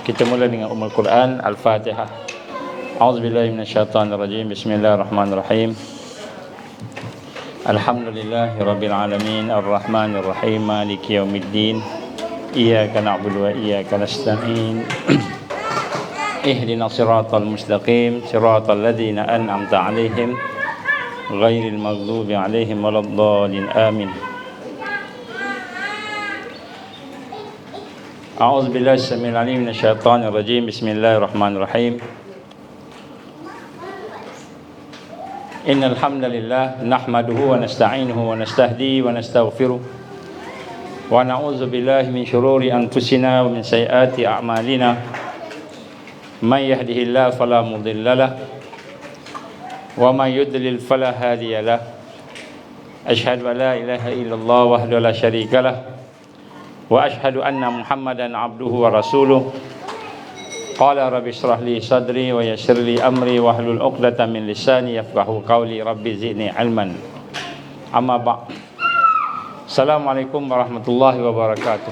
Kita mula dengan Ummul Quran, Al-Fatihah. A'udzubillahi minasyaitonirrajim. Bismillahirrahmanirrahim. Alhamdulillahirabbil alamin, arrahmanirrahim, maliki yaumiddin. Iyyaka na'budu wa iyyaka nasta'in. Ihdinas siratal mustaqim, siratal ladzina an'amta 'alaihim ghairil maghdubi 'alaihim waladdallin. Amin. A'udzubillahi samil alim minasyaitonir rajim. Bismillahirrahmanirrahim. Innal hamdalillah nahmaduhu wa nasta'inuhu wa nastahdi wa nastaghfiruh wa na'udzu billahi min shururi anfusina wa min sayyiati a'malina. May yahdihillahu fala mudhillalah wa may yudlil fala hadiyalah. Asyhadu an la ilaha illallah wahdahu la syarikalah wa ashhadu anna Muhammadan abduhu wa rasuluh. Qala rabbi shrah li sadri wa yassir li amri wahlul 'uqdatam min lisani yafqahu qawli. Rabbi zidni ilman. Amma ba'd. Assalamualaikum warahmatullahi wabarakatuh.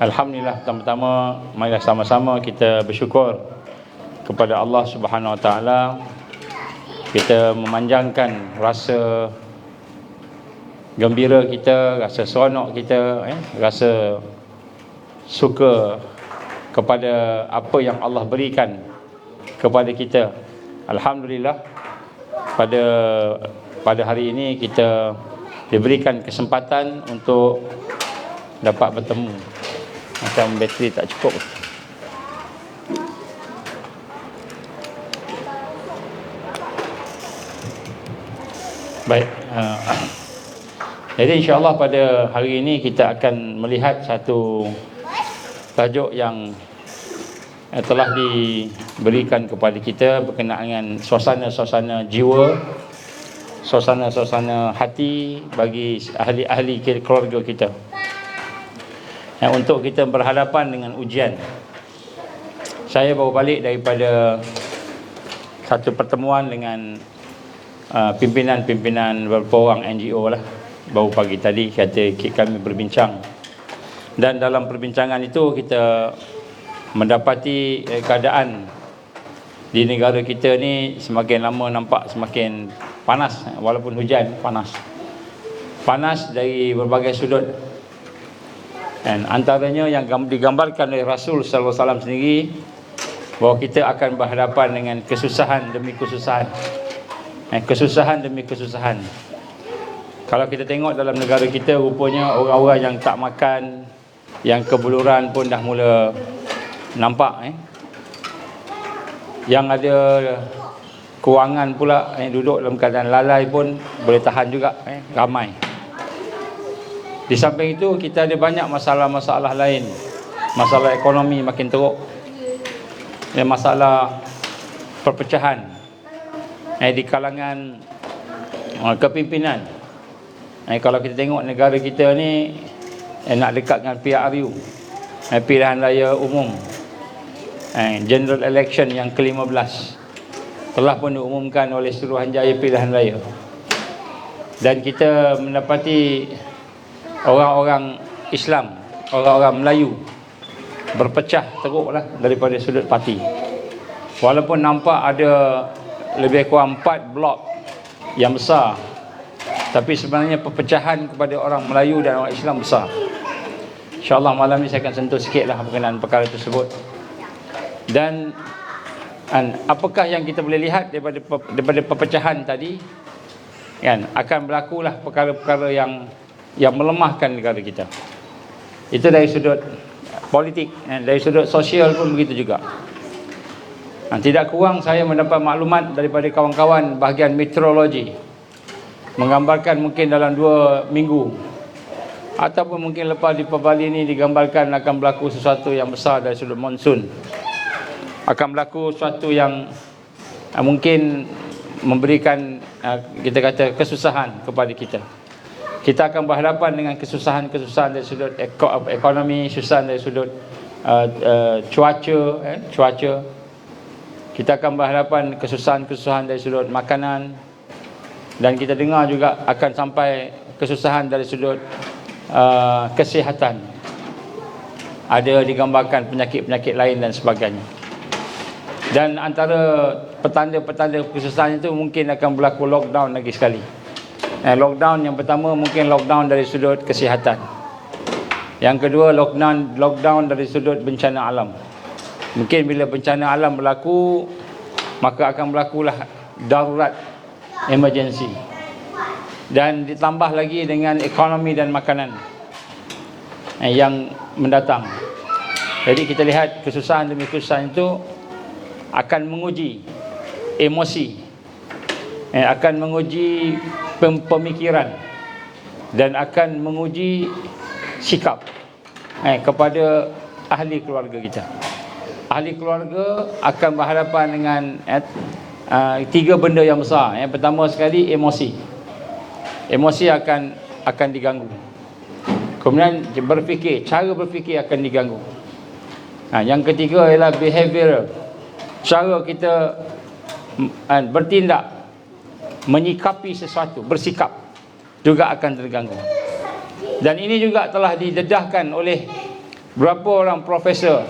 Alhamdulillah, pertama-tama marilah sama-sama kita bersyukur kepada Allah Subhanahu wa taala. Kita memanjangkan rasa gembira kita, rasa seronok kita, rasa suka kepada apa yang Allah berikan kepada kita. Alhamdulillah, pada hari ini kita diberikan kesempatan untuk dapat bertemu. Macam bateri tak cukup. Baik, jadi insya-Allah pada hari ini kita akan melihat satu tajuk yang telah diberikan kepada kita berkenaan dengan suasana-suasana jiwa, suasana-suasana hati bagi ahli-ahli keluarga kita. Untuk kita berhadapan dengan ujian. Saya baru balik daripada satu pertemuan dengan pimpinan-pimpinan beberapa orang NGO lah. Baru pagi tadi kami berbincang. Dan dalam perbincangan itu kita mendapati keadaan di negara kita ni semakin lama nampak semakin panas. Walaupun hujan, panas dari berbagai sudut. Dan antaranya yang digambarkan oleh Rasul sallallahu alaihi wasallam sendiri, bahawa kita akan berhadapan dengan kesusahan demi kesusahan. Kesusahan demi kesusahan. Kalau kita tengok dalam negara kita, rupanya orang-orang yang tak makan, yang kebuluran pun dah mula nampak. Yang ada kewangan pula, duduk dalam keadaan lalai pun boleh tahan juga, ramai. Di samping itu, kita ada banyak masalah-masalah lain. Masalah ekonomi makin teruk, dan masalah perpecahan di kalangan kepimpinan. Kalau kita tengok negara kita ni nak dekat dengan PRU, pilihan raya umum, general election yang ke-15 telah pun diumumkan oleh Suruhanjaya Pilihan Raya. Dan kita mendapati orang-orang Islam, orang-orang Melayu berpecah teruklah daripada sudut parti. Walaupun nampak ada lebih kurang 4 blok yang besar, tapi sebenarnya perpecahan kepada orang Melayu dan orang Islam besar. InsyaAllah malam ni saya akan sentuh sikitlah berkenaan perkara tersebut. Dan apakah yang kita boleh lihat daripada perpecahan tadi, akan berlakulah perkara-perkara yang melemahkan negara kita. Itu dari sudut politik, dari sudut sosial pun begitu juga. Tidak kurang saya mendapat maklumat daripada kawan-kawan bahagian meteorologi, menggambarkan mungkin dalam 2 minggu ataupun mungkin lepas di Bali ini digambarkan akan berlaku sesuatu yang besar dari sudut monsun. Akan berlaku sesuatu yang mungkin memberikan kita kata kesusahan kepada kita. Kita akan berhadapan dengan kesusahan-kesusahan dari sudut ekonomi, kesusahan dari sudut cuaca. Kita akan berhadapan kesusahan-kesusahan dari sudut makanan. Dan kita dengar juga akan sampai kesusahan dari sudut kesihatan. ada digambarkan penyakit-penyakit lain dan sebagainya. Dan antara petanda-petanda kesusahan itu mungkin akan berlaku lockdown lagi sekali. Lockdown yang pertama mungkin lockdown dari sudut kesihatan. Yang kedua lockdown dari sudut bencana alam. Mungkin bila bencana alam berlaku, maka akan berlakulah darurat, emergency. Dan ditambah lagi dengan ekonomi dan makanan yang mendatang. Jadi kita lihat kesusahan demi kesusahan itu akan menguji emosi, akan menguji pemikiran, dan akan menguji sikap kepada ahli keluarga kita. Ahli keluarga akan berhadapan dengan tiga benda yang besar. Yang pertama sekali emosi. Emosi akan diganggu. Kemudian cara berfikir akan diganggu. Yang ketiga ialah behavioral. Cara kita bertindak, menyikapi sesuatu, bersikap juga akan terganggu. Dan ini juga telah didedahkan oleh beberapa orang profesor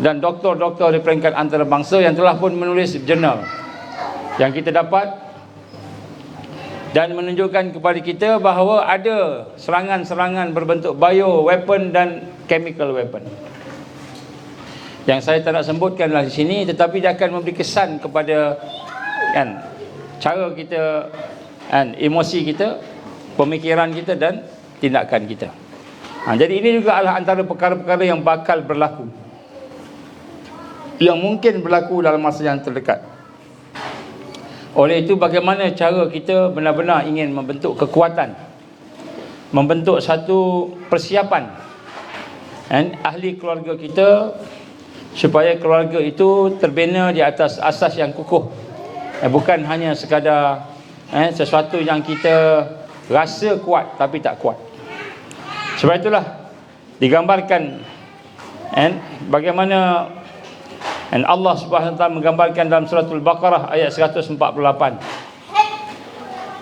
dan doktor-doktor di peringkat antarabangsa yang telah pun menulis jurnal yang kita dapat, dan menunjukkan kepada kita bahawa ada serangan-serangan berbentuk bio weapon dan chemical weapon. Yang saya tak nak sebutkanlah di sini, tetapi dia akan memberi kesan kepada cara kita, emosi kita, pemikiran kita dan tindakan kita. Jadi ini juga adalah antara perkara-perkara yang bakal berlaku, yang mungkin berlaku dalam masa yang terdekat. Oleh itu, bagaimana cara kita benar-benar ingin membentuk kekuatan, membentuk satu persiapan ahli keluarga kita, supaya keluarga itu terbina di atas asas yang kukuh, bukan hanya sekadar sesuatu yang kita rasa kuat tapi tak kuat. Sebab itulah digambarkan bagaimana Allah Subhanahu wa taala menggambarkan dalam suratul Baqarah ayat 148.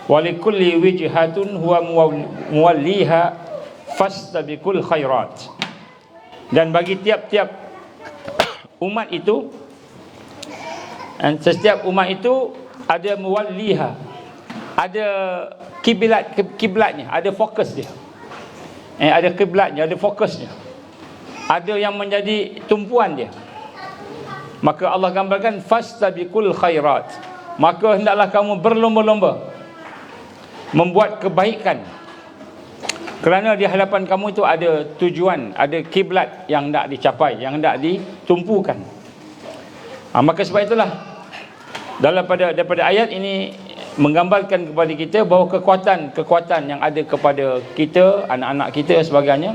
Walikulli wijhatun huwa muwalliha fastabiqul khairat. Dan bagi tiap-tiap umat itu, setiap umat itu ada muwalliha, ada kiblatnya, ada fokus dia. Ada kiblatnya, ada fokusnya. Ada yang menjadi tumpuan dia. Maka Allah gambarkan fastabiqul khairat. Maka hendaklah kamu berlomba-lomba membuat kebaikan, kerana di hadapan kamu itu ada tujuan, ada kiblat yang hendak dicapai, yang hendak ditumpukan. Maka sebab itulah daripada ayat ini menggambarkan kepada kita bahawa kekuatan yang ada kepada kita, anak-anak kita sebagainya,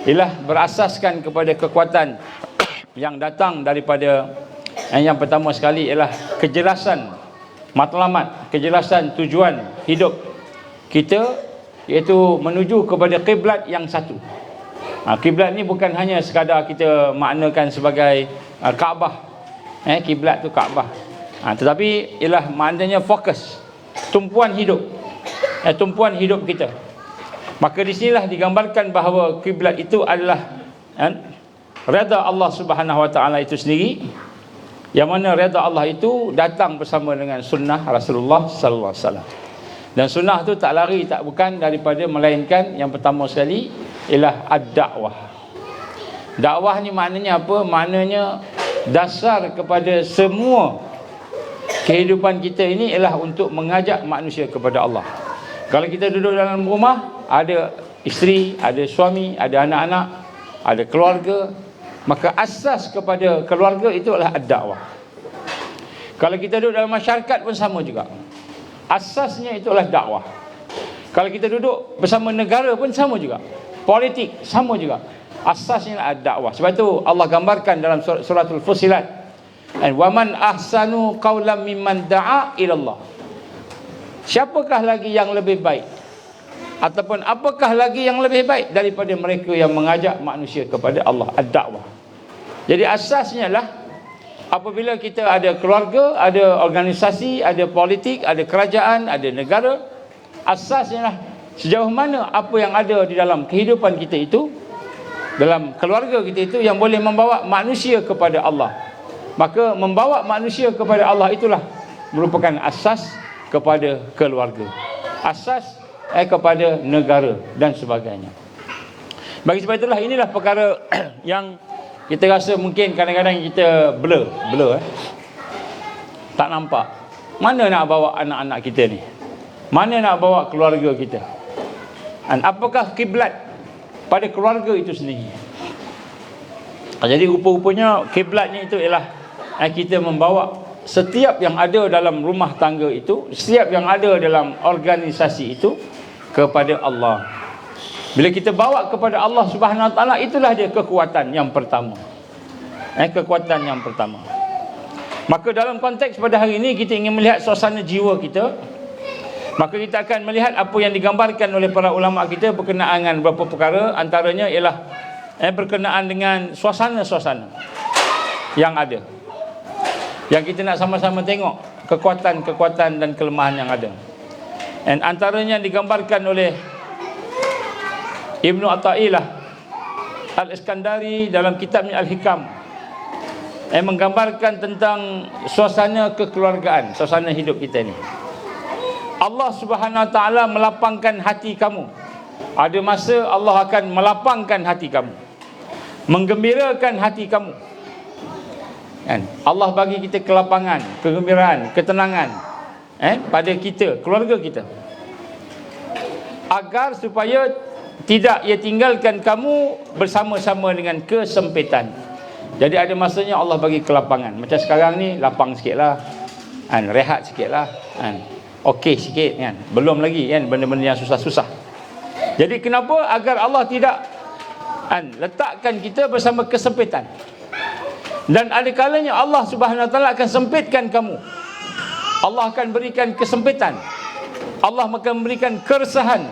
ialah berasaskan kepada kekuatan yang datang daripada yang pertama sekali ialah kejelasan matlamat, kejelasan tujuan hidup kita, iaitu menuju kepada kiblat yang satu. Kiblat ni bukan hanya sekadar kita maknakan sebagai Kaabah. Kiblat tu Kaabah. Tetapi ialah maknanya fokus, tumpuan hidup. Tumpuan hidup kita. Maka di sinilah digambarkan bahawa kiblat itu adalah redha Allah Subhanahu wa taala itu sendiri, yang mana redha Allah itu datang bersama dengan sunnah Rasulullah sallallahu alaihi wasallam. Dan sunnah tu tak lari tak bukan daripada melainkan yang pertama sekali ialah ad-dakwah. Dakwah ni maknanya apa? Maknanya dasar kepada semua kehidupan kita ini ialah untuk mengajak manusia kepada Allah. Kalau kita duduk dalam rumah, ada isteri, ada suami, ada anak-anak, ada keluarga, maka asas kepada keluarga itu adalah ad-dakwah. Kalau kita duduk dalam masyarakat pun sama juga. Asasnya itu adalah dakwah. Kalau kita duduk bersama negara pun sama juga. Politik sama juga. Asasnya adalah dakwah. Sebab itu Allah gambarkan dalam suratul Fussilat, wa man ahsanu qawlan mimman da'a ila Allah. Siapakah lagi yang lebih baik, ataupun apakah lagi yang lebih baik daripada mereka yang mengajak manusia kepada Allah, ad-dakwah. Jadi asasnya lah, apabila kita ada keluarga, ada organisasi, ada politik, ada kerajaan, ada negara, asasnya lah sejauh mana apa yang ada di dalam kehidupan kita itu dalam keluarga kita itu yang boleh membawa manusia kepada Allah. Maka membawa manusia kepada Allah itulah merupakan asas kepada keluarga, asas kepada negara dan sebagainya. Bagi sebab itulah, inilah perkara yang kita rasa mungkin kadang-kadang kita blur tak nampak. Mana nak bawa anak-anak kita ni? Mana nak bawa keluarga kita? Dan apakah kiblat pada keluarga itu sendiri? Jadi rupa-rupanya kiblatnya itu ialah kita membawa setiap yang ada dalam rumah tangga itu, setiap yang ada dalam organisasi itu kepada Allah. Bila kita bawa kepada Allah Subhanahu Wa Taala, itulah dia kekuatan yang pertama. Kekuatan yang pertama. Maka dalam konteks pada hari ini kita ingin melihat suasana jiwa kita. Maka kita akan melihat apa yang digambarkan oleh para ulama kita berkenaan dengan beberapa perkara. Antaranya ialah berkenaan dengan suasana-suasana yang ada, yang kita nak sama-sama tengok kekuatan-kekuatan dan kelemahan yang ada. Dan antaranya digambarkan oleh Ibnu Athaillah Al-Iskandari dalam kitabnya Al-Hikam, menggambarkan tentang suasana kekeluargaan, suasana hidup kita ni. Allah Subhanahu Wa Taala melapangkan hati kamu. Ada masa Allah akan melapangkan hati kamu, menggembirakan hati kamu. Allah bagi kita kelapangan, kegembiraan, ketenangan pada kita, keluarga kita, agar supaya tidak ia tinggalkan kamu bersama-sama dengan kesempitan. Jadi ada masanya Allah bagi kelapangan. Macam sekarang ni lapang sikitlah, rehat sikitlah, okey sikit kan. Belum lagi kan benda-benda yang susah-susah. Jadi kenapa? Agar Allah tidak letakkan kita bersama kesempitan. Dan ada kalanya Allah Subhanahu Wa Taala akan sempitkan kamu. Allah akan berikan kesempitan. Allah akan memberikan keresahan,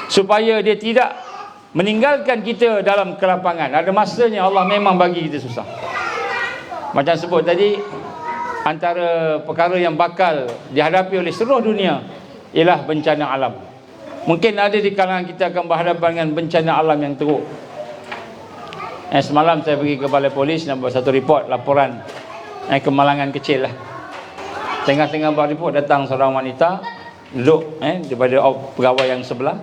supaya dia tidak meninggalkan kita dalam kelapangan. Ada masanya Allah memang bagi kita susah. Macam sebut tadi, antara perkara yang bakal dihadapi oleh seluruh dunia ialah bencana alam. Mungkin ada di kalangan kita akan berhadapan dengan bencana alam yang teruk. Semalam saya pergi ke balai polis nak buat satu report, laporan kemalangan kecil lah. Tengah-tengah buat report, datang seorang wanita duduk daripada pegawai yang sebelah,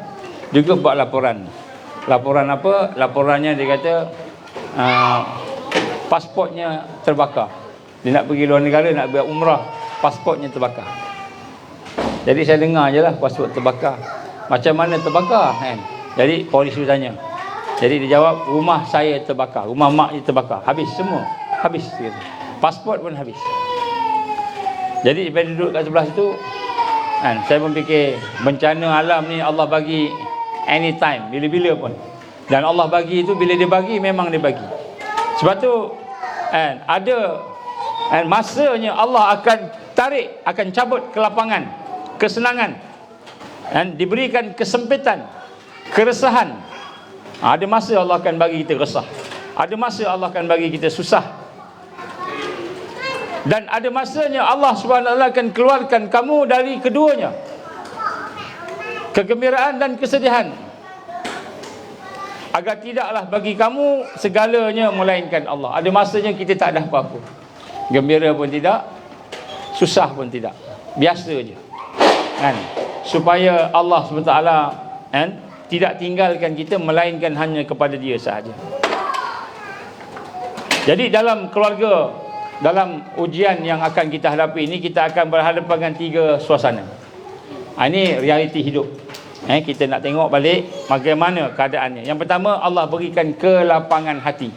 juga buat laporan. Laporan apa? Laporannya dia kata pasportnya terbakar. Dia nak pergi luar negara, nak buat umrah, pasportnya terbakar. Jadi saya dengar je lah, pasport terbakar. Macam mana terbakar kan? Jadi polis tu tanya. Jadi dia jawab, rumah saya terbakar, rumah mak dia terbakar. Habis semua, habis dia kata. Pasport pun habis. Jadi bila duduk kat sebelah situ saya pun fikir, bencana alam ni Allah bagi anytime, bila-bila pun. Dan Allah bagi itu, bila dia bagi, memang dia bagi. Sebab tu ada masanya Allah akan tarik, akan cabut kelapangan, kesenangan, dan diberikan kesempitan, keresahan. Ada masa Allah akan bagi kita resah, ada masa Allah akan bagi kita susah, dan ada masanya Allah SWT akan keluarkan kamu dari keduanya, kegembiraan dan kesedihan, agar tidaklah bagi kamu segalanya melainkan Allah. Ada masanya kita tak ada apa-apa, gembira pun tidak, susah pun tidak, biasa je kan, supaya Allah SWT tidak tinggalkan kita melainkan hanya kepada Dia sahaja. Jadi dalam keluarga, dalam ujian yang akan kita hadapi ini, kita akan berhadapan dengan 3 suasana. Ini realiti hidup. Kita nak tengok balik bagaimana keadaannya. Yang pertama, Allah berikan kelapangan hati.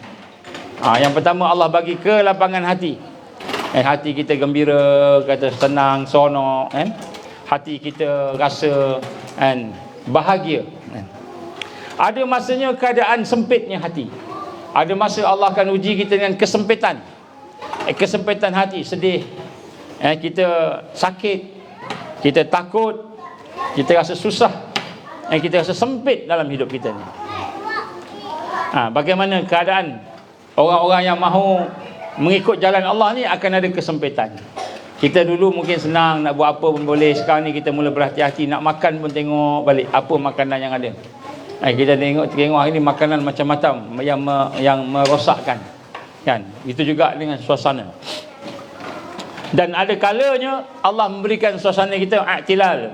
Yang pertama, Allah bagi kelapangan hati. Hati kita gembira, kata senang, seronok, hati kita rasa bahagia. Ada masanya keadaan sempitnya hati. Ada masa Allah akan uji kita dengan kesempitan. Kesempitan hati, sedih, kita sakit, kita takut, kita rasa susah, kita rasa sempit dalam hidup kita ni. Bagaimana keadaan orang-orang yang mahu mengikut jalan Allah ni? Akan ada kesempitan. Kita dulu mungkin senang, nak buat apa pun boleh. Sekarang ni kita mula berhati-hati, nak makan pun tengok balik apa makanan yang ada. Kita tengok hari ni makanan macam-macam yang merosakkan, kan? Itu juga dengan suasana. Dan ada kalanya Allah memberikan suasana kita i'tilal.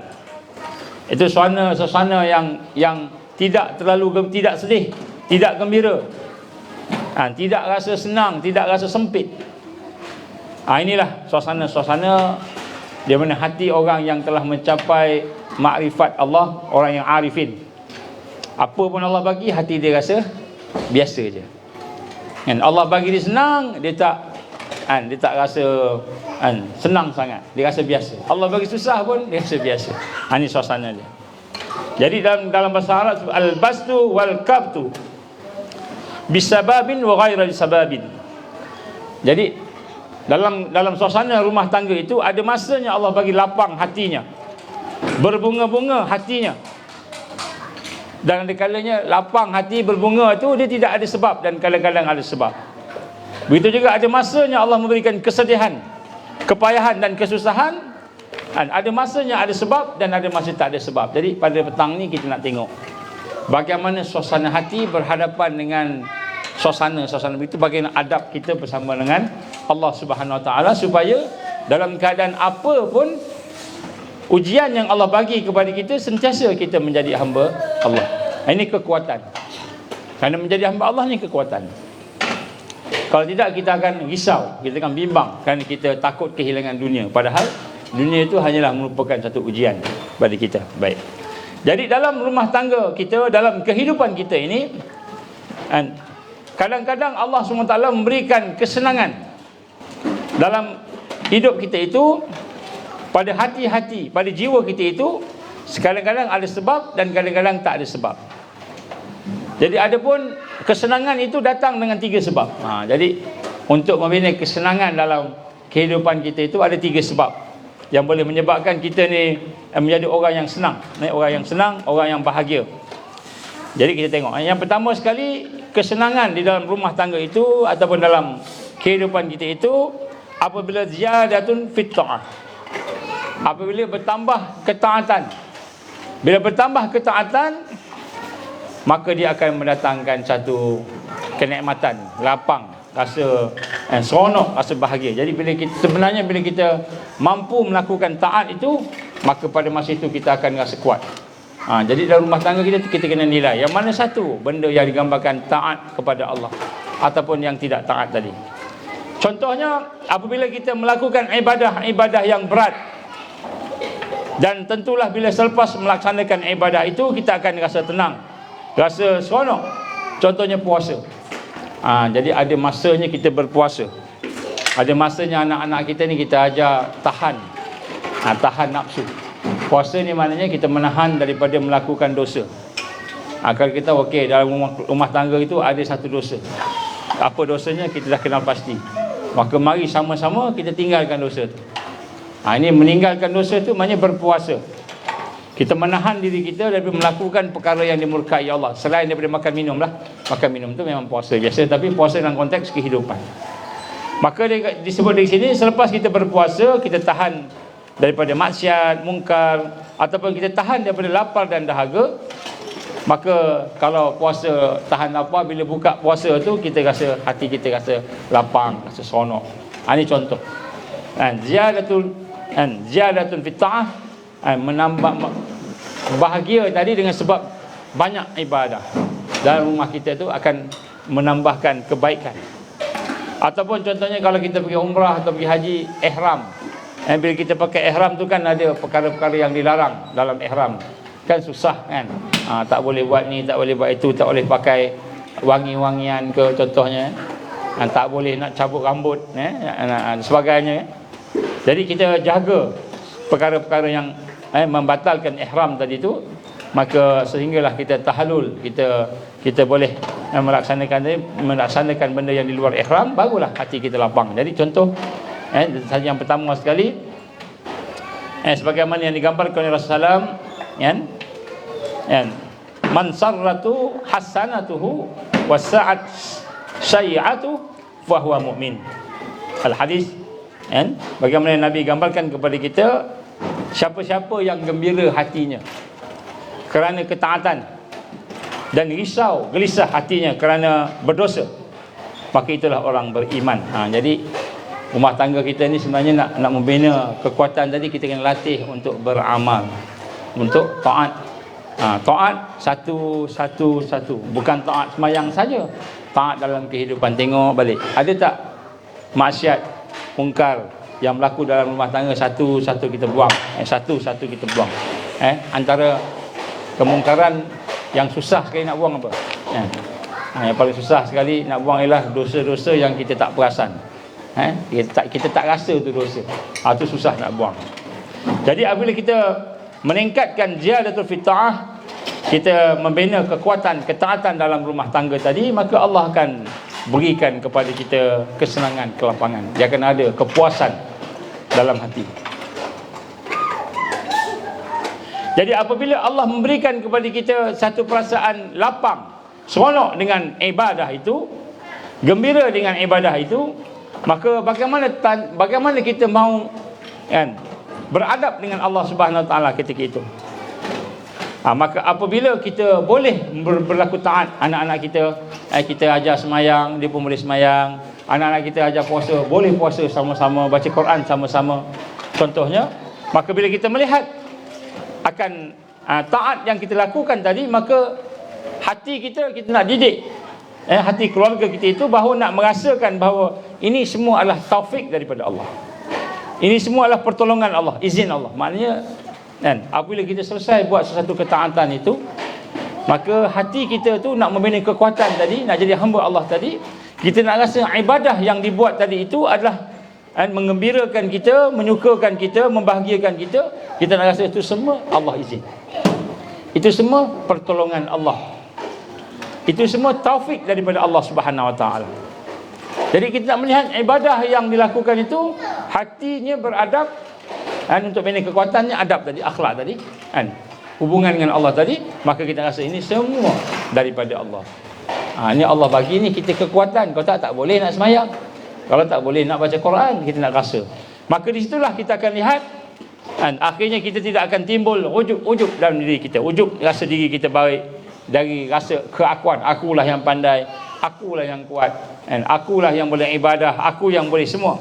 Itu suasana yang tidak terlalu tidak sedih, tidak gembira. Tidak rasa senang, tidak rasa sempit. Inilah suasana-suasana di mana hati orang yang telah mencapai makrifat Allah, orang yang arifin. Apa pun Allah bagi, hati dia rasa biasa je. Kan Allah bagi dia senang, dia tak rasa senang sangat, dia rasa biasa. Allah bagi susah pun dia rasa biasa. Ini suasana dia. Jadi dalam bahasa Arab, al-bastu wal kabtu bisababin wa ghaira bisababin. Jadi dalam suasana rumah tangga itu ada masanya Allah bagi lapang hatinya, berbunga-bunga hatinya. Dan ada kalanya lapang hati berbunga itu dia tidak ada sebab, dan kadang-kadang ada sebab. Begitu juga ada masanya Allah memberikan kesedihan, kepayahan dan kesusahan. Ada masanya ada sebab dan ada masa tak ada sebab. Jadi pada petang ni kita nak tengok bagaimana suasana hati berhadapan dengan suasana begitu, bagaimana adab kita bersama dengan Allah Subhanahu Wa Taala, supaya dalam keadaan apa pun ujian yang Allah bagi kepada kita, sentiasa kita menjadi hamba Allah. Ini kekuatan. Kerana menjadi hamba Allah ni kekuatan. Kalau tidak, kita akan risau, kita akan bimbang, kerana kita takut kehilangan dunia. Padahal dunia itu hanyalah merupakan satu ujian bagi kita. Baik. Jadi dalam rumah tangga kita, dalam kehidupan kita ini, kadang-kadang Allah SWT memberikan kesenangan dalam hidup kita itu, pada hati-hati, pada jiwa kita itu. Kadang-kadang ada sebab dan kadang-kadang tak ada sebab. Jadi ada pun kesenangan itu datang dengan 3 sebab. Jadi untuk membina kesenangan dalam kehidupan kita itu ada 3 sebab yang boleh menyebabkan kita ni menjadi orang yang senang, orang yang senang, orang yang bahagia. Jadi kita tengok. Yang pertama sekali, kesenangan di dalam rumah tangga itu ataupun dalam kehidupan kita itu apabila ziyadatun fit ta'ah. Apabila bertambah ketaatan. Bila bertambah ketaatan, maka dia akan mendatangkan satu kenikmatan, lapang, rasa seronok, rasa bahagia. Jadi bila kita mampu melakukan taat itu, maka pada masa itu kita akan rasa kuat. Jadi dalam rumah tangga kita kena nilai yang mana satu benda yang digambarkan taat kepada Allah ataupun yang tidak taat tadi. Contohnya apabila kita melakukan ibadah yang berat, dan tentulah bila selepas melaksanakan ibadah itu kita akan rasa tenang, rasa seronok. Contohnya puasa. Jadi ada masanya kita berpuasa. Ada masanya anak-anak kita ni kita ajar tahan nafsu. Puasa ni maknanya kita menahan daripada melakukan dosa. Kalau kita dalam rumah tangga itu ada satu dosa. Apa dosanya kita dah kenal pasti. Maka mari sama-sama kita tinggalkan dosa tu. Ini meninggalkan dosa itu maknanya berpuasa. Kita menahan diri kita daripada melakukan perkara yang dimurkai Allah. Selain daripada makan minum lah. Makan minum tu memang puasa biasa, tapi puasa dalam konteks kehidupan. Maka disebut di sini, selepas kita berpuasa, kita tahan daripada maksiat, mungkar, ataupun kita tahan daripada lapar dan dahaga. Maka kalau puasa tahan lapar, bila buka puasa tu kita rasa, hati kita rasa lapang, rasa seronok. Ini contoh. Ziyadatun fit ta'ah, menambah bahagia tadi dengan sebab banyak ibadah dalam rumah kita tu akan menambahkan kebaikan. Ataupun contohnya kalau kita pergi umrah atau pergi haji, ihram. Bila kita pakai ihram tu kan ada perkara-perkara yang dilarang dalam ihram. Kan susah kan. Tak boleh buat ni, tak boleh buat itu, tak boleh pakai wangi-wangian ke contohnya. Tak boleh nak cabut rambut sebagainya. Jadi kita jaga perkara-perkara yang membatalkan ihram tadi tu, maka sehinggalah kita tahallul, kita boleh melaksanakan benda yang di luar ihram, barulah hati kita lapang. Jadi contoh yang pertama sekali, sebagaimana yang digambarkan oleh Rasulullah man sarratu hasanatuhu wasa'at syai'atu fa huwa mu'min. Al-hadis, bagaimana Nabi gambarkan kepada kita, siapa-siapa yang gembira hatinya kerana ketaatan, dan risau, gelisah hatinya kerana berdosa, maka itulah orang beriman. Jadi rumah tangga kita ni sebenarnya nak membina kekuatan tadi, kita kena latih untuk beramal, untuk taat. Taat satu, bukan taat semayang saja, taat dalam kehidupan. Tengok balik, ada tak maksiat mungkar yang berlaku dalam rumah tangga, satu kita buang, satu kita buang. Antara kemungkaran yang susah sekali nak buang apa? Yang paling susah sekali nak buang ialah dosa-dosa yang kita tak perasan. Kita tak rasa tu dosa. Itu susah nak buang. Jadi apabila kita meningkatkan ziyadatul fita'ah, kita membina kekuatan ketaatan dalam rumah tangga tadi, maka Allah akan berikan kepada kita kesenangan, kelapangan. Dia akan ada kepuasan dalam hati. Jadi apabila Allah memberikan kepada kita satu perasaan lapang, seronok dengan ibadah itu, gembira dengan ibadah itu, maka bagaimana kita mahu beradab dengan Allah Subhanahu Wa Taala ketika itu. Maka apabila kita boleh berlaku taat, anak-anak kita ajar semayang, dia pun boleh semayang. Anak-anak kita ajar puasa, boleh puasa sama-sama, baca Quran sama-sama, contohnya. Maka bila kita melihat akan taat yang kita lakukan tadi, maka hati kita nak didik, hati keluarga kita itu bahawa nak merasakan bahawa ini semua adalah taufik daripada Allah, ini semua adalah pertolongan Allah, izin Allah. Maknanya apabila kita selesai buat sesuatu ketaatan itu, maka hati kita tu nak membina kekuatan tadi, nak jadi hamba Allah tadi. Kita nak rasa ibadah yang dibuat tadi itu adalah mengembirakan kita, menyukakan kita, membahagiakan kita. Kita nak rasa itu semua Allah izin, itu semua pertolongan Allah, itu semua taufik daripada Allah Subhanahu Wa Taala. Jadi kita nak melihat ibadah yang dilakukan itu, hatinya beradab, untuk bina kekuatannya, adab tadi, akhlak tadi, hubungan dengan Allah tadi, maka kita rasa ini semua daripada Allah. Ini Allah bagi ni kita kekuatan. Kalau tak boleh nak semayang, kalau tak boleh nak baca Quran, kita nak rasa. Maka di situlah kita akan lihat, akhirnya kita tidak akan timbul ujub dalam diri kita. Ujub, rasa diri kita baik, dari rasa keakuan, akulah yang pandai, akulah yang kuat, akulah yang boleh ibadah, aku yang boleh semua.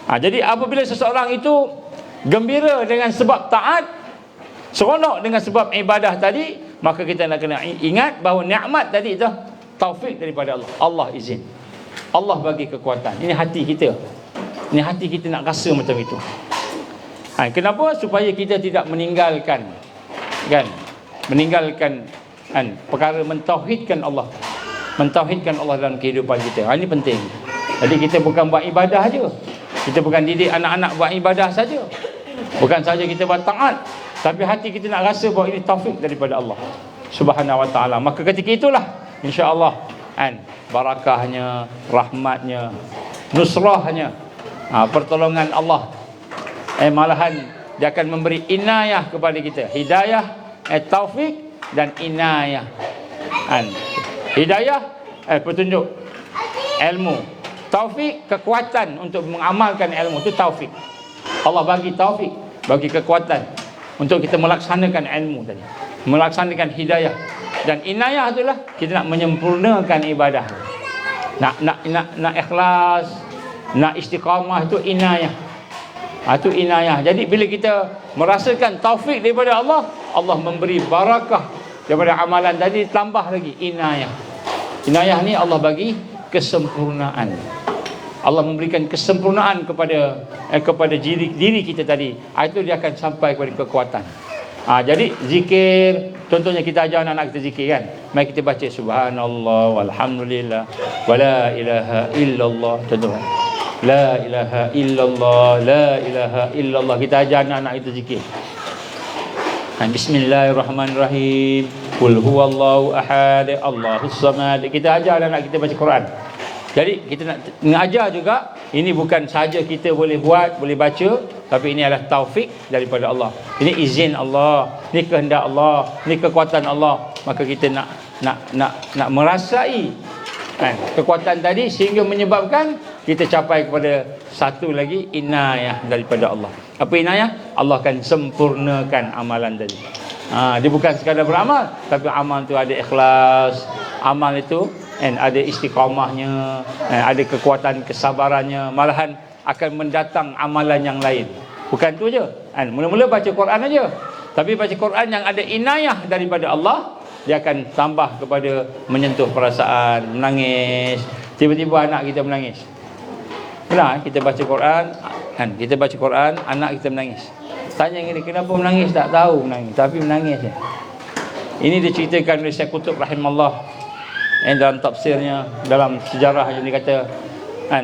Jadi apabila seseorang itu gembira dengan sebab taat, seronok dengan sebab ibadah tadi, maka kita nak kena ingat bahawa nikmat tadi itu taufik daripada Allah. Allah izin, Allah bagi kekuatan. Ini hati kita, ini hati kita nak rasa macam itu. Kenapa? Supaya kita tidak meninggalkan perkara mentauhidkan Allah, mentauhidkan Allah dalam kehidupan kita. Ini penting. Jadi kita bukan buat ibadah saja, kita bukan didik anak-anak buat ibadah saja, bukan saja kita buat taat, tapi hati kita nak rasa bahawa ini taufik daripada Allah Subhanahu Wa Taala. Maka ketika itulah insya-Allah barakahnya, rahmatnya, nusrahnya, pertolongan Allah, malahan dia akan memberi inayah kepada kita, hidayah, taufik dan inayah. Hidayah, petunjuk, ilmu. Taufik, kekuatan untuk mengamalkan ilmu, itu taufik. Allah bagi taufik, bagi kekuatan untuk kita melaksanakan ilmu tadi, melaksanakan hidayah. Dan inayah itulah kita nak menyempurnakan ibadah, nak ikhlas, nak istiqamah, itu inayah. Itu inayah. Jadi bila kita merasakan taufik daripada Allah, Allah memberi barakah daripada amalan tadi, tambah lagi inayah. Inayah ni Allah bagi kesempurnaan. Allah memberikan kesempurnaan kepada diri kita tadi. Itu dia akan sampai kepada kekuatan. Jadi zikir, contohnya kita ajar anak-anak kita zikir kan. Mari kita baca subhanallah walhamdulillah wala ilaha illallah, contohnya. La ilaha illallah, la ilaha illallah. Kita ajar anak-anak kita zikir. Bismillahirrahmanirrahim. Qul huwallahu ahad, Allahus samad. Kita ajar anak-anak kita baca Quran. Jadi kita nak mengajar juga, ini bukan saja kita boleh buat, boleh baca, tapi ini adalah taufik daripada Allah. Ini izin Allah, ini kehendak Allah, ini kekuatan Allah. Maka kita nak merasai kekuatan tadi sehingga menyebabkan kita capai kepada satu lagi inayah daripada Allah. Apa inayah? Allah akan sempurnakan amalan tadi. Dia bukan sekadar beramal, tapi amal tu ada ikhlas, amal itu ada istiqamahnya, ada kekuatan kesabarannya, malahan akan mendatang amalan yang lain. Bukan tu je. Mula-mula baca Quran aja. Tapi baca Quran yang ada inayah daripada Allah, dia akan tambah kepada menyentuh perasaan, menangis. Tiba-tiba anak kita menangis. Benar, kita baca Quran, kita baca Quran, anak kita menangis. Tanya dia, kenapa menangis? Tak tahu menangis, tapi menangis je. Ini diceritakan oleh Syekh Qutb rahimahullah dalam tafsirnya, dalam sejarah yang dia kata,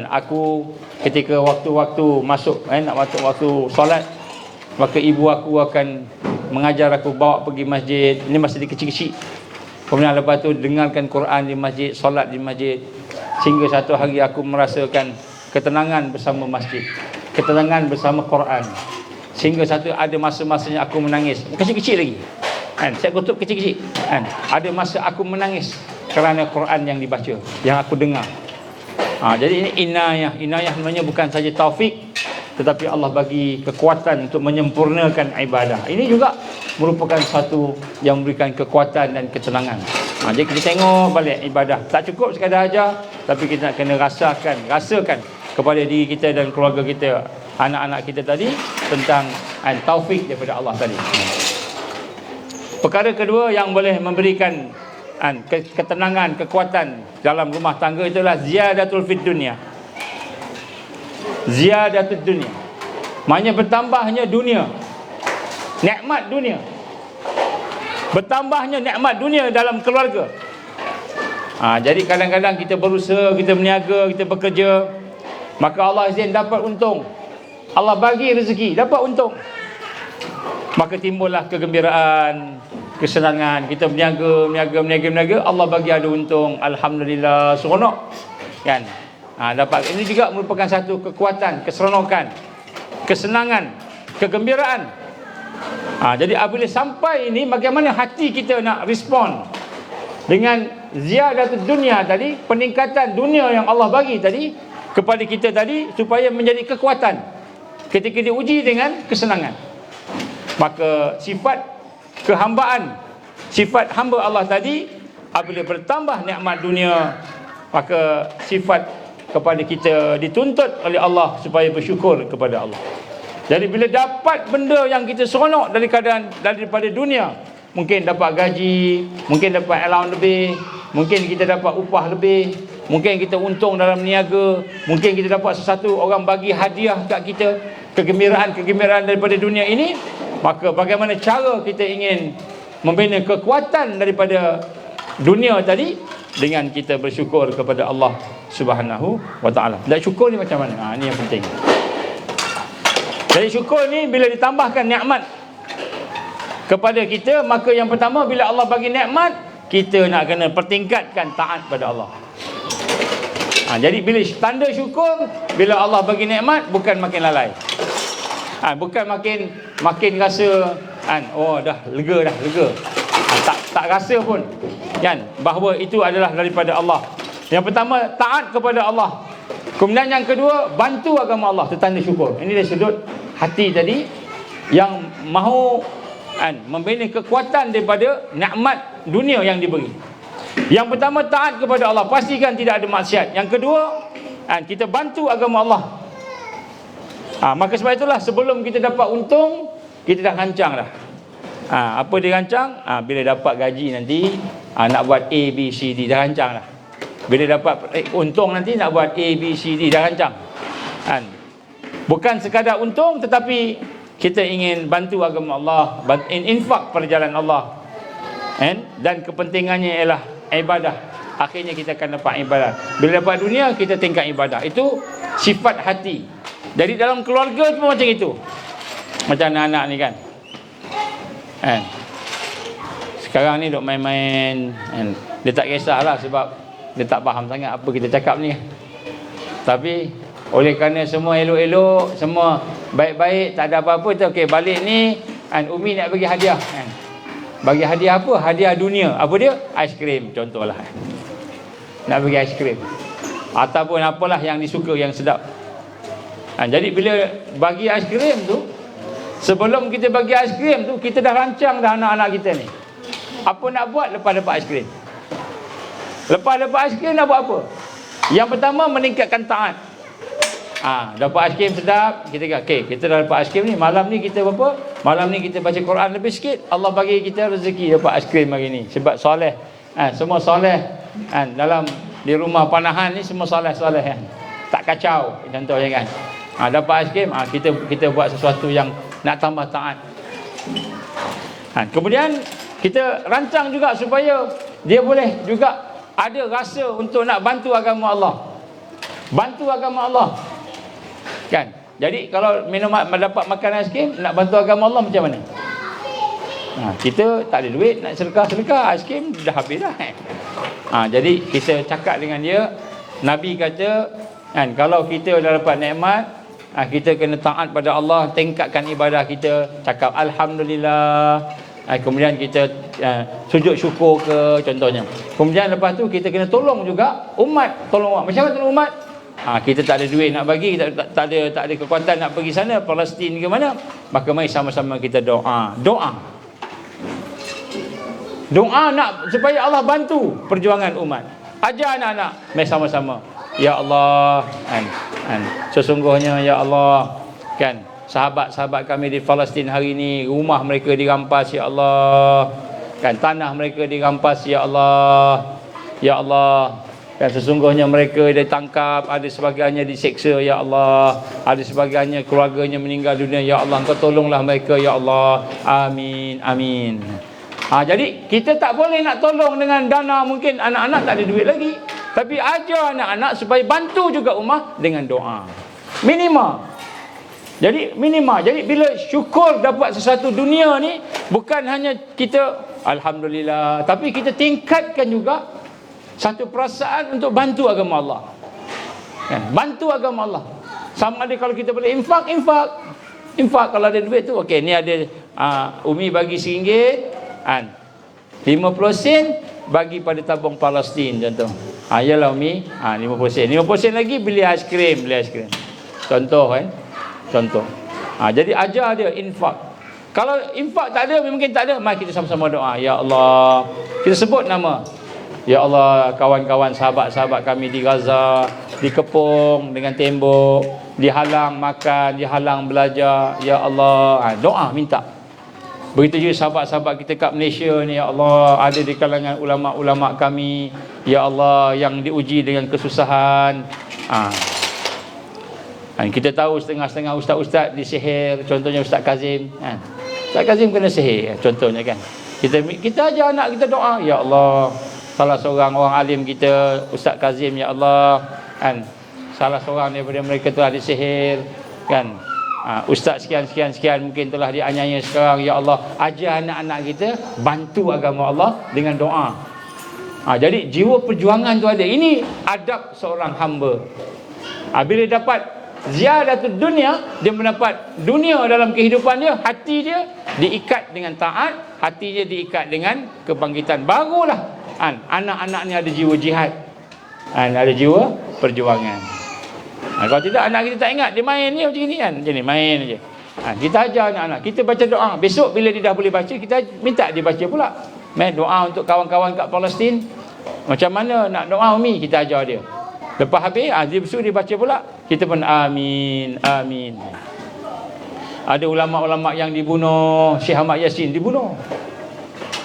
aku ketika waktu-waktu masuk nak masuk waktu solat, maka ibu aku akan mengajar aku, bawa pergi masjid. Ini masih kecil-kecil. Kemudian lepas tu dengarkan Quran di masjid, solat di masjid, sehingga satu hari aku merasakan ketenangan bersama masjid, ketenangan bersama Quran, sehingga satu ada masa-masanya aku menangis. Kecil-kecil lagi. Saya kutub kecil-kecil. Ada masa aku menangis kerana Quran yang dibaca, yang aku dengar. Jadi ini inayah. Inayah sebenarnya bukan saja taufik, tetapi Allah bagi kekuatan untuk menyempurnakan ibadah. Ini juga merupakan satu yang memberikan kekuatan dan ketenangan. Jadi kita tengok balik ibadah. Tak cukup sekadar ajar, tapi kita nak kena rasakan kepada diri kita dan keluarga kita, anak-anak kita tadi, tentang taufik daripada Allah tadi. Perkara kedua yang boleh memberikan ketenangan, kekuatan dalam rumah tangga itulah ziyadatul fid dunya. Ziyadatul dunya, maknanya bertambahnya dunia, nikmat dunia, bertambahnya nikmat dunia dalam keluarga. Jadi kadang-kadang kita berusaha, kita berniaga, kita bekerja, maka Allah izin dapat untung, Allah bagi rezeki, dapat untung, maka timbullah kegembiraan, kesenangan. Kita berniaga, Allah bagi ada untung, alhamdulillah, seronok kan. Dapat. Ini juga merupakan satu kekuatan, keseronokan, kesenangan, kegembiraan. Jadi apabila sampai ini, bagaimana hati kita nak respon dengan ziyadatul dunia tadi, peningkatan dunia yang Allah bagi tadi kepada kita tadi, supaya menjadi kekuatan ketika diuji dengan kesenangan. Maka sifat kehambaan, sifat hamba Allah tadi, apabila bertambah nikmat dunia, maka sifat kepada kita dituntut oleh Allah supaya bersyukur kepada Allah. Jadi bila dapat benda yang kita seronok daripada dunia, mungkin dapat gaji, mungkin dapat allowance lebih, mungkin kita dapat upah lebih, mungkin kita untung dalam niaga, mungkin kita dapat sesuatu, orang bagi hadiah kat kita, kegembiraan daripada dunia ini, maka bagaimana cara kita ingin membina kekuatan daripada dunia tadi? Dengan kita bersyukur kepada Allah Subhanahu wa ta'ala. Dan syukur ni macam mana? Ini yang penting. Jadi syukur ni bila ditambahkan nikmat kepada kita, maka yang pertama, bila Allah bagi nikmat, kita nak kena pertingkatkan taat pada Allah. Jadi bila tanda syukur, bila Allah bagi nikmat, bukan makin lalai, bukan makin rasa dah lega. Tak rasa pun kan bahawa itu adalah daripada Allah. Yang pertama, taat kepada Allah. Kemudian yang kedua, bantu agama Allah. Itu tanda syukur. Ini dari sudut hati tadi, yang mahu membina kekuatan daripada nikmat dunia yang diberi. Yang pertama, taat kepada Allah, pastikan tidak ada maksiat. Yang kedua, kita bantu agama Allah. Maka sebab itulah sebelum kita dapat untung, kita dah rancang dah. Apa dia rancang? Bila dapat gaji nanti, nak buat A, B, C, D, dah rancang dah. Bila dapat untung nanti, nak buat A, B, C, D, dah rancang. Bukan sekadar untung, tetapi kita ingin bantu agama Allah, infak pada jalan Allah, dan kepentingannya ialah ibadah. Akhirnya kita akan dapat ibadah. Bila dapat dunia, kita tingkat ibadah. Itu sifat hati. Jadi dalam keluarga pun macam itu. Macam anak-anak ni kan, sekarang ni duk main-main, dia tak kisahlah sebab dia tak faham sangat apa kita cakap ni. Tapi oleh kerana semua elok-elok, semua baik-baik, tak ada apa-apa tu, okey, balik ni Umi nak bagi hadiah. Bagi hadiah apa? Hadiah dunia. Apa dia? Aiskrim contohlah. Nak bagi aiskrim ataupun apalah yang disuka, yang sedap. Jadi bila bagi aiskrim tu, Sebelum kita bagi aiskrim tu, kita dah rancang dah anak-anak kita ni. Apa nak buat lepas dapat aiskrim? Lepas dapat aiskrim nak buat apa? Yang pertama, meningkatkan taat. Dapat aiskrim sedap, kita kata, okay, kita dah dapat aiskrim ni, malam ni kita apa? Malam ni kita baca Quran lebih sikit, Allah bagi kita rezeki dapat aiskrim hari ni. Sebab soleh. Semua soleh. Dalam di rumah panahan ni semua soleh-soleh kan. Tak kacau contohnya kan. Dapat aiskrim, kita buat sesuatu yang nak tambah taat. Kemudian kita rancang juga supaya dia boleh juga ada rasa untuk nak bantu agama Allah. Bantu agama Allah. Kan? Jadi kalau dapat makan aiskrim, nak bantu agama Allah macam mana? Kita tak ada duit nak sedekah, aiskrim dah habis dah. Jadi kita cakap dengan dia, Nabi kata kan, kalau kita dah dapat nikmat, kita kena taat pada Allah, tingkatkan ibadah kita, cakap alhamdulillah. Kemudian kita sujud syukur ke contohnya. Kemudian lepas tu kita kena tolong juga umat, tolong umat. Macam mana tolong umat? Kita tak ada duit nak bagi, tak ada kekuatan nak pergi sana, Palestin ke mana, maka mari sama-sama kita doa. Doa nak supaya Allah bantu perjuangan umat. Ajar anak-anak, mari sama-sama. Ya Allah, sesungguhnya ya Allah, kan, sahabat-sahabat kami di Palestin hari ini, rumah mereka dirampas ya Allah, kan, tanah mereka dirampas ya Allah, ya Allah, kan, sesungguhnya mereka ditangkap, ada sebahagiannya diseksa ya Allah, ada sebahagiannya keluarganya meninggal dunia ya Allah, Engkau tolonglah mereka ya Allah, amin, amin. Jadi kita tak boleh nak tolong dengan dana, mungkin anak-anak tak ada duit lagi, tapi ajar anak-anak supaya bantu juga ummah dengan doa minimal. Jadi bila syukur dapat sesuatu dunia ni, bukan hanya kita alhamdulillah, tapi kita tingkatkan juga satu perasaan untuk bantu agama Allah. Bantu agama Allah. Sama ada kalau kita boleh infak kalau ada duit tu, okey, ni ada Umi bagi RM1, 50 sen bagi pada tabung Palestin contoh. Yalah Umi, 50 sen. 50 sen lagi beli aiskrim. Contoh kan. Contoh. Jadi ajar dia infak. Kalau infak tak ada, mungkin tak ada, mari kita sama-sama doa. Ya Allah, kita sebut nama. Ya Allah, kawan-kawan sahabat-sahabat kami di Gaza dikepung dengan tembok, dihalang makan, dihalang belajar. Ya Allah, doa minta. Begitu juga sahabat-sahabat kita kat Malaysia ni, ya Allah, ada di kalangan ulama-ulama kami, ya Allah, yang diuji dengan kesusahan. Kita tahu setengah-setengah ustaz-ustaz disihir, contohnya Ustaz Kazim. Ustaz Kazim kena sihir contohnya kan. Kita ajar anak kita doa, ya Allah, salah seorang orang alim kita Ustaz Kazim, ya Allah, kan, salah seorang daripada mereka telah disihir kan. Ustaz sekian mungkin telah dianiaya sekarang, ya Allah, ajar anak-anak kita bantu agama Allah dengan doa. Jadi jiwa perjuangan tu ada. Ini adab seorang hamba. Bila dapat ziyadatul dunia, dia mendapat dunia dalam kehidupan dia, hati dia diikat dengan taat, hati dia diikat dengan kebangkitan, barulah anak-anaknya ada jiwa jihad, ada jiwa perjuangan. Kalau tidak, anak kita tak ingat, dia main ni macam ni kan, macam ni main je. Kita ajar anak-anak, kita baca doa. Besok bila dia dah boleh baca, kita minta dia baca pula. Doa untuk kawan-kawan kat Palestin, macam mana nak doa Umi, kita ajar dia. Lepas habis, dia besok dia baca pula, kita pun amin, amin. Ada ulama-ulama yang dibunuh, Syekh Ahmad Yasin dibunuh.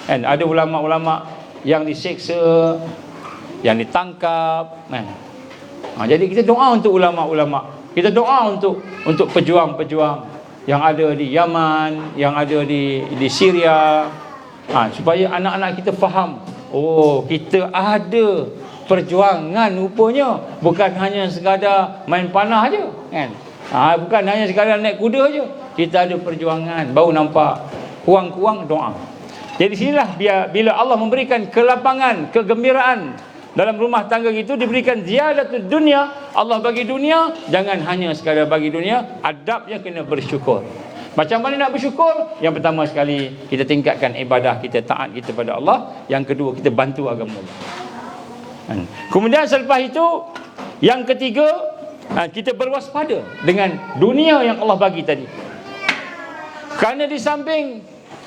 Ada ulama-ulama yang diseksa, yang ditangkap. Jadi kita doa untuk ulama-ulama. Kita doa untuk pejuang-pejuang yang ada di Yaman, yang ada di Syria, supaya anak-anak kita faham, oh, kita ada perjuangan rupanya, bukan hanya sekadar main panah je kan. Bukan hanya sekadar naik kuda je, kita ada perjuangan, baru nampak. Kurang-kurang doa. Jadi sinilah bila Allah memberikan kelapangan, kegembiraan dalam rumah tangga itu, diberikan ziyadatul dunia, Allah bagi dunia, jangan hanya sekadar bagi dunia, adabnya kena bersyukur. Macam mana nak bersyukur? Yang pertama sekali, kita tingkatkan ibadah kita, taat kita pada Allah. Yang kedua, kita bantu agama Allah. Kemudian selepas itu, yang ketiga, kita berwaspada dengan dunia yang Allah bagi tadi. Kerana di samping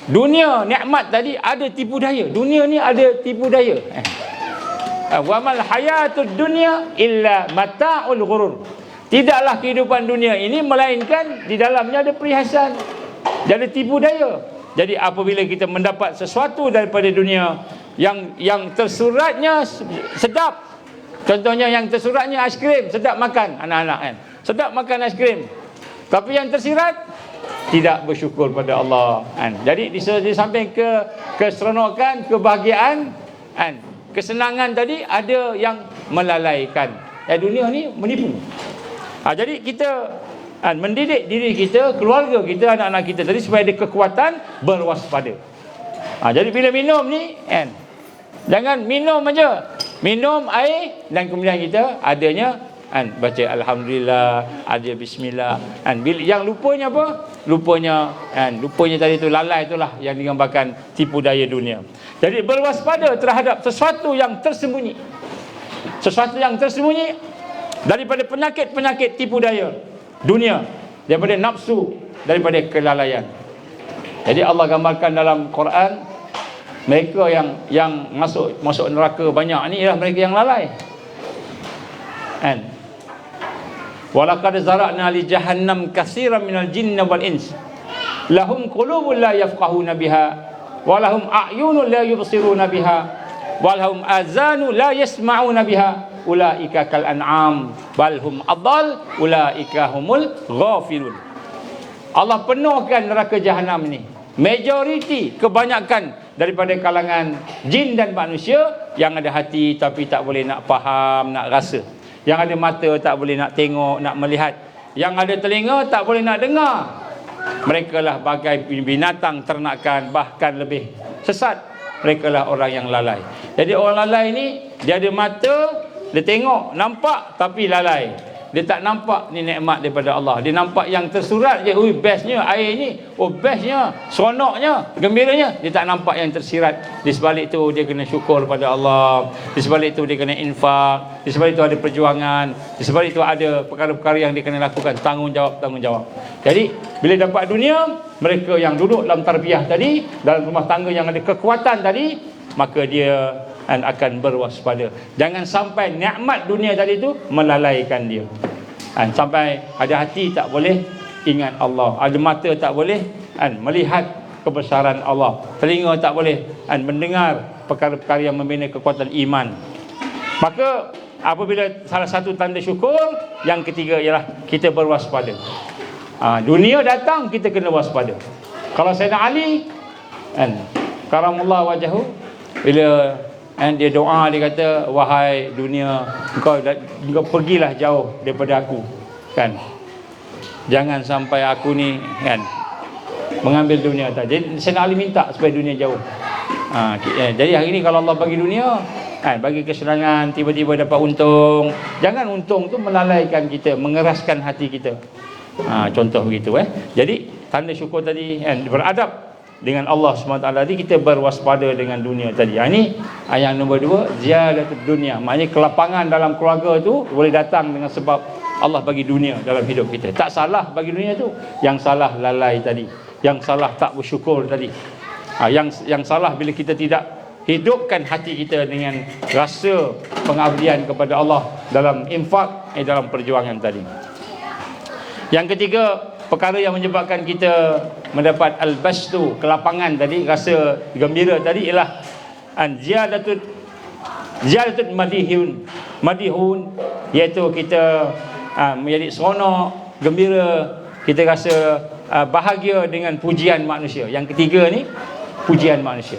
dunia nikmat tadi ada tipu daya. Dunia ni ada tipu daya. Wa mal hayatud dunya illa mata'ul ghurur. Tidaklah kehidupan dunia ini melainkan di dalamnya ada perhiasan, ada tipu daya. Jadi apabila kita mendapat sesuatu daripada dunia yang tersuratnya sedap, contohnya yang tersuratnya aiskrim, sedap makan anak-anak kan, sedap makan aiskrim, tapi yang tersirat tidak bersyukur pada Allah kan. Jadi di samping keseronokan, kebahagiaan kan, kesenangan tadi ada yang melalaikan. Dunia ni menipu. Jadi kita mendidik diri kita, keluarga kita, anak-anak kita tadi supaya ada kekuatan berwaspada. Jadi bila minum ni jangan minum aja, minum air dan kemudian kita adanya baca alhamdulillah, ada bismillah. Yang lupanya apa? Lupanya tadi tu lalai, itulah yang digambarkan tipu daya dunia. Jadi berwaspada terhadap sesuatu yang tersembunyi. Sesuatu yang tersembunyi daripada penyakit-penyakit tipu daya dunia, daripada nafsu, daripada kelalaian. Jadi Allah gambarkan dalam Quran, mereka yang masuk neraka banyak ni ialah mereka yang lalai. Walaqad zara'na li jahannam katsiran minal jinni wal ins lahum qulubun la yafqahuna biha wa lahum a'yunun la yubsiruna biha wa lahum azanu la yasma'una biha ulaika kal an'am bal hum adall ulaika humul ghafilun. Allah penuhkan neraka jahanam ini, majoriti, kebanyakan daripada kalangan jin dan manusia yang ada hati tapi tak boleh nak faham, nak rasa, yang ada mata tak boleh nak tengok, nak melihat, yang ada telinga tak boleh nak dengar. Mereka lah bagai binatang ternakan, bahkan lebih sesat. Mereka lah orang yang lalai. Jadi orang lalai ni, dia ada mata, dia tengok, nampak tapi lalai. Dia tak nampak ni nikmat daripada Allah. Dia nampak yang tersurat je, ui bestnya air ni, oh bestnya, seronoknya, gembiranya. Dia tak nampak yang tersirat. Di sebalik tu dia kena syukur pada Allah. Di sebalik tu dia kena infak. Di sebalik tu ada perjuangan. Di sebalik tu ada perkara-perkara yang dia kena lakukan, tanggungjawab. Jadi bila dapat dunia, mereka yang duduk dalam tarbiyah tadi, dalam rumah tangga yang ada kekuatan tadi, maka dia akan berwaspada. Jangan sampai nikmat dunia tadi tu melalaikan dia. Sampai ada hati tak boleh ingat Allah, ada mata tak boleh melihat kebesaran Allah, telinga tak boleh mendengar perkara-perkara yang membina kekuatan iman. Maka apabila salah satu tanda syukur, yang ketiga ialah kita berwaspada. Dunia datang, kita kena waspada. Kalau Sayyidina Ali karamullah wajahu, bila dia doa, dia kata, wahai dunia, engkau pergilah jauh daripada aku kan, jangan sampai aku ni mengambil dunia tak. Jadi Sayyidina Ali minta supaya dunia jauh. Jadi hari ni kalau Allah bagi dunia, bagi kesenangan, tiba-tiba dapat untung, jangan untung tu melalaikan kita, mengeraskan hati kita. Contoh begitu. Jadi tanda syukur tadi beradab dengan Allah SWT tadi, kita berwaspada dengan dunia tadi. Ini yang nombor 2, ziyadatud dunia. Maknanya kelapangan dalam keluarga tu boleh datang dengan sebab Allah bagi dunia dalam hidup kita. Tak salah bagi dunia tu, yang salah lalai tadi, yang salah tak bersyukur tadi. Yang salah bila kita tidak hidupkan hati kita dengan rasa pengabdian kepada Allah dalam infak, dalam perjuangan tadi. Yang ketiga, perkara yang menyebabkan kita mendapat al-basdu, kelapangan tadi, rasa gembira tadi, ialah ziyadatud madihun, iaitu kita menjadi seronok, gembira, kita rasa bahagia dengan pujian manusia. Yang ketiga ni, pujian manusia.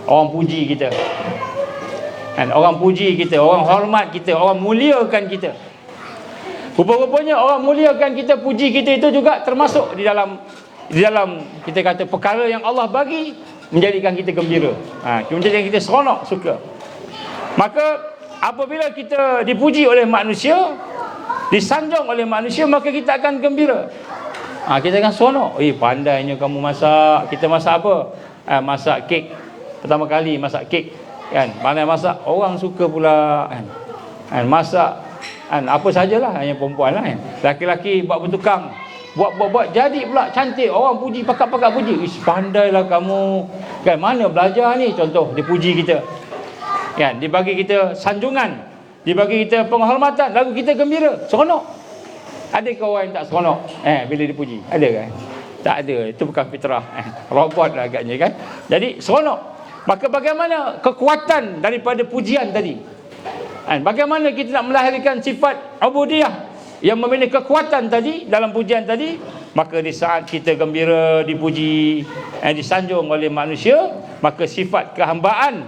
Orang puji kita, orang puji kita, orang hormat kita, orang muliakan kita. Rupa-rupanya orang muliakan kita, puji kita itu juga termasuk di dalam kita kata perkara yang Allah bagi, menjadikan kita gembira, menjadikan kita seronok, suka. Maka apabila kita dipuji oleh manusia, disanjung oleh manusia, maka kita akan gembira. Kita akan seronok. Pandainya kamu masak. Kita masak apa? Masak kek. Pertama kali masak kek kan, pandai masak, orang suka pula kan. Masak apa sajalah, hanya perempuan lah kan. Laki-laki buat bertukang Buat jadi pula cantik. Orang puji, pakat-pakat puji. Ish, pandailah kamu. Kan, mana belajar ni? Contoh, dia puji kita. Kan, dia bagi kita sanjungan, dia bagi kita penghormatan, lalu kita gembira, seronok. Adakah orang yang tak seronok bila dipuji? Ada kan? Tak ada. Itu bukan fitrah. Robot lah agaknya kan. Jadi seronok. Maka bagaimana kekuatan daripada pujian tadi? Bagaimana kita nak melahirkan sifat ubudiyah yang memiliki kekuatan tadi dalam pujian tadi? Maka di saat kita gembira, dipuji, disanjung oleh manusia, maka sifat kehambaan,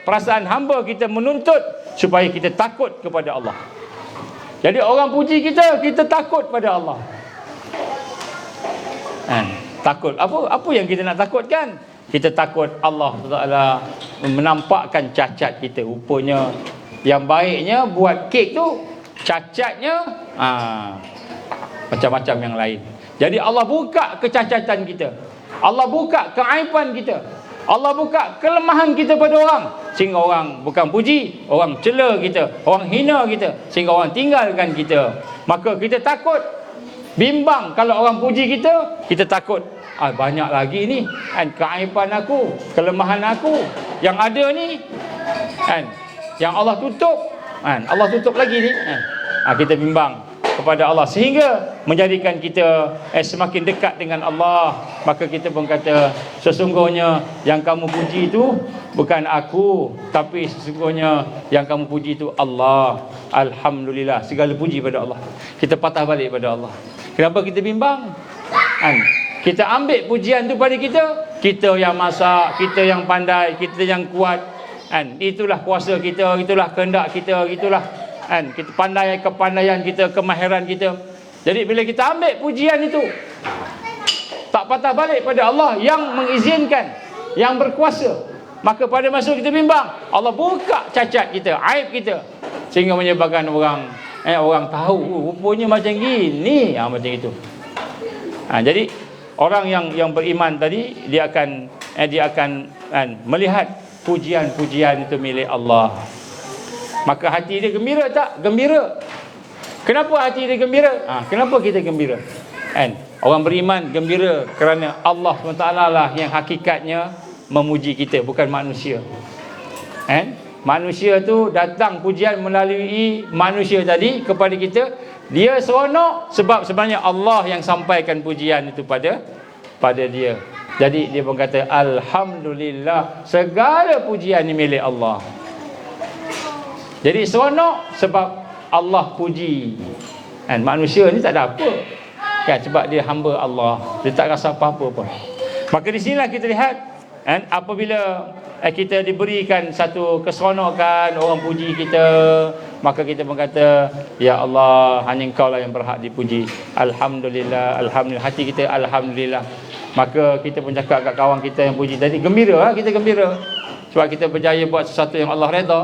perasaan hamba kita menuntut supaya kita takut kepada Allah. Jadi orang puji kita, kita takut pada Allah. Takut. Apa yang kita nak takutkan? Kita takut Allah Taala menampakkan cacat kita. Rupanya yang baiknya buat kek tu, cacatnya macam-macam yang lain. Jadi Allah buka kecacatan kita, Allah buka keaiban kita, Allah buka kelemahan kita pada orang, sehingga orang bukan puji, orang cela kita, orang hina kita, sehingga orang tinggalkan kita. Maka kita takut, bimbang kalau orang puji kita, kita takut banyak lagi ni keaiban aku, kelemahan aku yang ada ni yang Allah tutup, Allah tutup lagi ni, kita bimbang kepada Allah, sehingga menjadikan kita semakin dekat dengan Allah. Maka kita pun kata, sesungguhnya yang kamu puji itu bukan aku, tapi sesungguhnya yang kamu puji itu Allah. Alhamdulillah, segala puji pada Allah. Kita patah balik pada Allah. Kenapa kita bimbang? Kita ambil pujian tu pada kita yang masak, kita yang pandai, kita yang kuat, itulah kuasa kita, itulah kehendak kita, itulah kita pandai, kepandaian kita, kemahiran kita. Jadi bila kita ambil pujian itu, tak patah balik pada Allah yang mengizinkan, yang berkuasa, maka pada masa kita bimbang, Allah buka cacat kita, aib kita, sehingga menyebabkan orang tahu rupanya macam gini, macam itu. Jadi orang yang beriman tadi, dia akan melihat pujian-pujian itu milik Allah. Maka hati dia gembira tak? Gembira. Kenapa hati dia gembira? Kenapa kita gembira? Orang beriman gembira kerana Allah SWT lah yang hakikatnya memuji kita, bukan manusia. Manusia tu datang pujian melalui manusia tadi kepada kita, dia seronok sebab sebenarnya Allah yang sampaikan pujian itu pada dia. Jadi dia pun kata, Alhamdulillah, segala pujian ni milik Allah. Jadi seronok sebab Allah puji. Manusia ni tak ada apa, sebab dia hamba Allah, dia tak rasa apa-apa pun. Maka di sinilah kita lihat, apabila kita diberikan satu keseronokan, orang puji kita, maka kita pun kata, ya Allah, hanya Engkau lah yang berhak dipuji. Alhamdulillah, Alhamdulillah. Hati kita Alhamdulillah. Maka kita pun cakap kat kawan kita yang puji tadi, gembira, kita gembira sebab kita berjaya buat sesuatu yang Allah redha.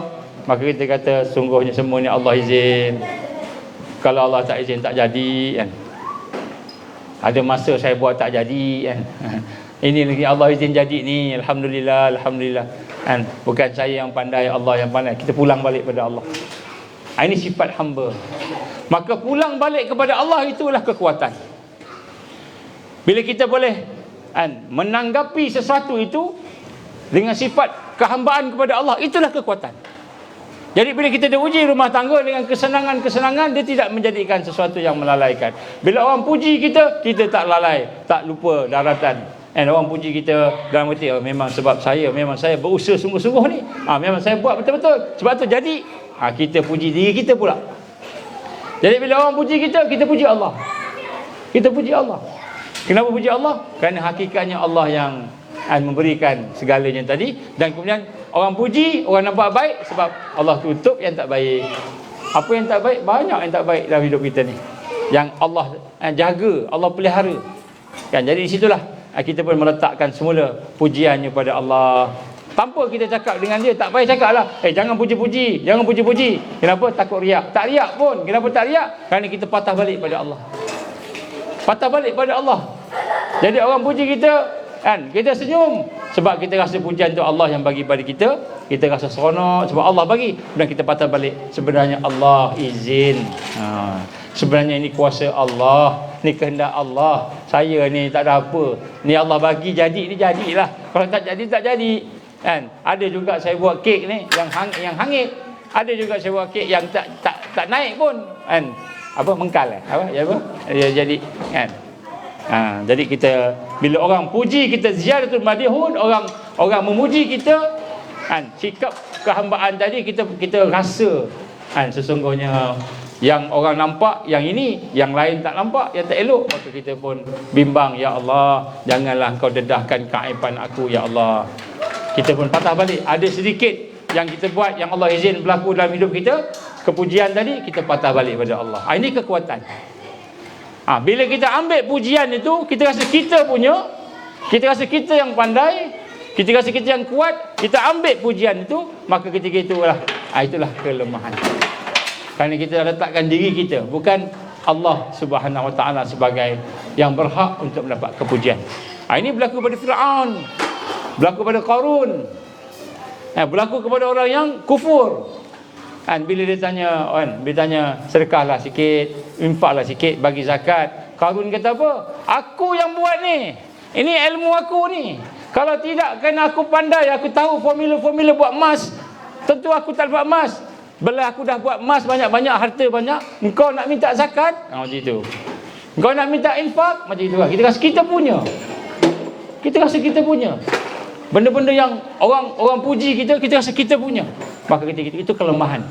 Maka kita kata, sungguhnya semua ni Allah izin. Kalau Allah tak izin tak jadi, Ada masa saya buat tak jadi, Ini lagi Allah izin jadi ni, Alhamdulillah, Alhamdulillah. Bukan saya yang pandai, Allah yang pandai. Kita pulang balik pada Allah. Ini sifat hamba. Maka pulang balik kepada Allah, itulah kekuatan. Bila kita boleh menanggapi sesuatu itu dengan sifat kehambaan kepada Allah, itulah kekuatan. Jadi bila kita diuji rumah tangga dengan kesenangan-kesenangan, dia tidak menjadikan sesuatu yang melalaikan. Bila orang puji kita, kita tak lalai, tak lupa daratan. Orang puji kita dalam hati, memang sebab memang saya berusaha sungguh-sungguh ni, memang saya buat betul-betul, sebab tu jadi. Kita puji diri kita pula. Jadi bila orang puji kita, kita puji Allah. Kita puji Allah. Kenapa puji Allah? Kerana hakikatnya Allah yang memberikan segalanya tadi. Dan kemudian orang puji, orang nampak baik sebab Allah tutup yang tak baik. Apa yang tak baik? Banyak yang tak baik dalam hidup kita ni, yang Allah jaga, Allah pelihara. Jadi di situlah kita pun meletakkan semula pujiannya pada Allah. Tanpa kita cakap dengan dia, tak payah cakap lah, jangan puji-puji, jangan puji-puji. Kenapa? Takut riak. Tak riak pun. Kenapa tak riak? Kerana kita patah balik pada Allah. Patah balik pada Allah. Jadi orang puji kita, kita senyum sebab kita rasa pujian tu Allah yang bagi pada kita. Kita rasa seronok sebab Allah bagi. Dan kita patah balik, sebenarnya Allah izin. Sebenarnya ini kuasa Allah, ni kehendak Allah. Saya ni tak ada apa. Ni Allah bagi jadi, ni jadilah. Kalau tak jadi, tak jadi. Kan? Ada juga saya buat kek ni yang hangit. Ada juga saya buat kek yang tak naik pun. Kan? Apa mengkal apa? Ya apa? Ya jadi kan. Jadi kita bila orang puji kita ziyaratul madihun, orang memuji kita kan, sikap kehambaan tadi kita rasa kan sesungguhnya yang orang nampak yang ini, yang lain tak nampak, yang tak elok, maka kita pun bimbang, ya Allah, janganlah kau dedahkan keaiban aku, ya Allah. Kita pun patah balik. Ada sedikit yang kita buat yang Allah izin berlaku dalam hidup kita, kepujian tadi kita patah balik pada Allah. Ini kekuatan. Bila kita ambil pujian itu, kita rasa kita punya, kita rasa kita yang pandai, kita rasa kita yang kuat, kita ambil pujian itu, maka ketika itulah itulah kelemahan. Kerana kita letakkan diri kita, bukan Allah Subhanahu Wa Taala sebagai yang berhak untuk mendapat kepujian. Ini berlaku pada Firaun, berlaku pada Qarun, berlaku kepada orang yang kufur. Bila dia tanya sedekahlah sikit, infaklah sikit, bagi zakat. Qarun kata apa? Aku yang buat ni. Ini ilmu aku ni. Kalau tidak kerana aku pandai, aku tahu formula-formula buat emas, tentu aku tak buat emas. Bila aku dah buat emas banyak-banyak, harta banyak, engkau nak minta zakat? Macam itu. Engkau nak minta infak? Macam itu lah. Kita rasa kita punya. Kita rasa kita punya. Benda-benda yang orang puji kita, kita rasa kita punya. Maka itu kelemahan.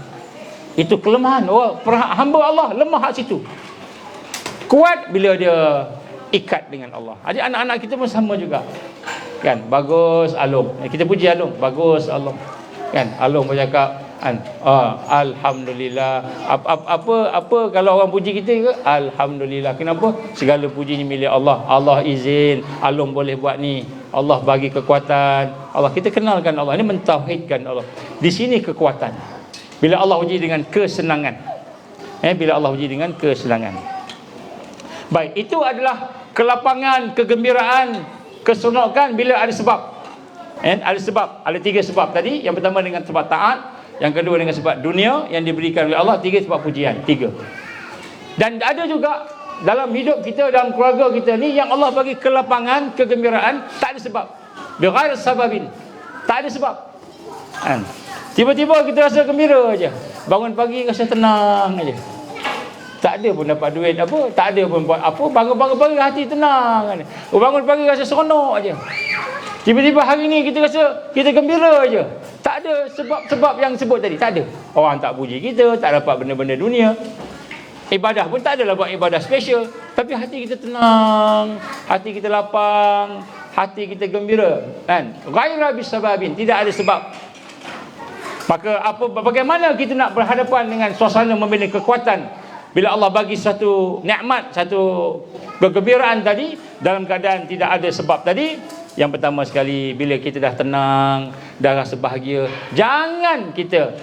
Itu kelemahan. Hamba Allah lemah kat situ. Kuat bila dia ikat dengan Allah. Jadi anak-anak kita pun sama juga. Kan? Bagus Alung. Kita puji Alung. Bagus Alung. Kan? Alung bercakap alhamdulillah. Apa kalau orang puji kita ke? Alhamdulillah. Kenapa? Segala pujinya milik Allah. Allah izin Alung boleh buat ni. Allah bagi kekuatan. Allah, kita kenalkan Allah. Ini mentauhidkan Allah. Di sini kekuatan. Bila Allah uji dengan kesenangan. Bila Allah uji dengan kesenangan. Baik, itu adalah kelapangan, kegembiraan, keseronokan bila ada sebab. Ada sebab. Ada 3 sebab tadi. Yang pertama dengan sebab taat, yang kedua dengan sebab dunia yang diberikan oleh Allah, 3 sebab pujian. 3. Dan ada juga dalam hidup kita, dalam keluarga kita ni, yang Allah bagi kelapangan, kegembiraan, tak ada sebab. Bighair sababin. Tak ada sebab. Tiba-tiba kita rasa gembira aja. Bangun pagi rasa tenang aja. Tak ada pun dapat duit apa, tak ada pun buat apa, bangun pagi hati tenang. Bangun pagi rasa seronok aja. Tiba-tiba hari ni kita rasa kita gembira aja. Tak ada sebab-sebab yang sebut tadi, tak ada. Orang tak puji kita, tak dapat benda-benda dunia. Ibadah pun tak adalah buat ibadah special, tapi hati kita tenang, hati kita lapang, hati kita gembira, kan? Ghaira bisababin, tidak ada sebab. Maka bagaimana kita nak berhadapan dengan suasana membina kekuatan bila Allah bagi satu nikmat, satu kegembiraan tadi dalam keadaan tidak ada sebab tadi? Yang pertama sekali, bila kita dah tenang, dah rasa bahagia, jangan kita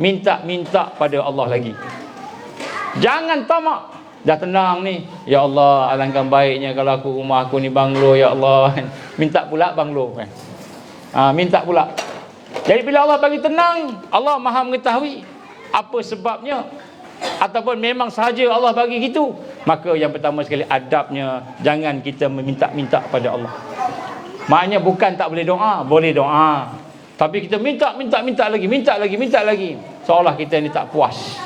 minta pada Allah lagi. Jangan tamak. Dah tenang ni, ya Allah, alangkah baiknya kalau rumah aku ni banglo, ya Allah. Minta pula banglo kan. Minta pula. Jadi bila Allah bagi tenang, Allah Maha mengetahui apa sebabnya, ataupun memang sahaja Allah bagi gitu, maka yang pertama sekali adabnya, jangan kita meminta-minta pada Allah. Maknanya bukan tak boleh doa, boleh doa, tapi kita minta lagi, seolah kita ni tak puas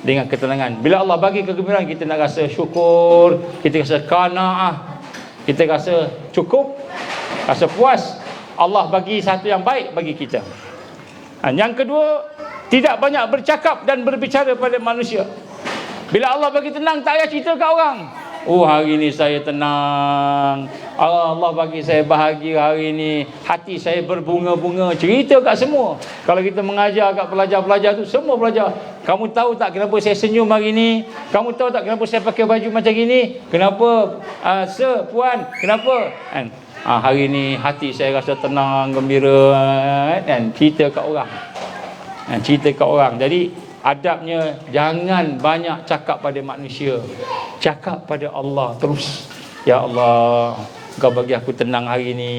dengan ketenangan. Bila Allah bagi kegembiraan, kita nak rasa syukur, kita rasa qanaah, kita rasa cukup, rasa puas. Allah bagi satu yang baik bagi kita. Yang kedua, tidak banyak bercakap dan berbicara pada manusia. Bila Allah bagi tenang, tak payah cerita kat orang. Hari ni saya tenang, Allah bagi saya bahagia hari ni, hati saya berbunga-bunga. Cerita kat semua. Kalau kita mengajar kat pelajar-pelajar tu, semua pelajar, kamu tahu tak kenapa saya senyum hari ni? Kamu tahu tak kenapa saya pakai baju macam gini? Kenapa? Sir, puan, kenapa? Hari ni hati saya rasa tenang, gembira, dan cerita kat orang. Cerita kat orang. Jadi adabnya, jangan banyak cakap pada manusia, cakap pada Allah terus. Ya Allah, Kau bagi aku tenang hari ni.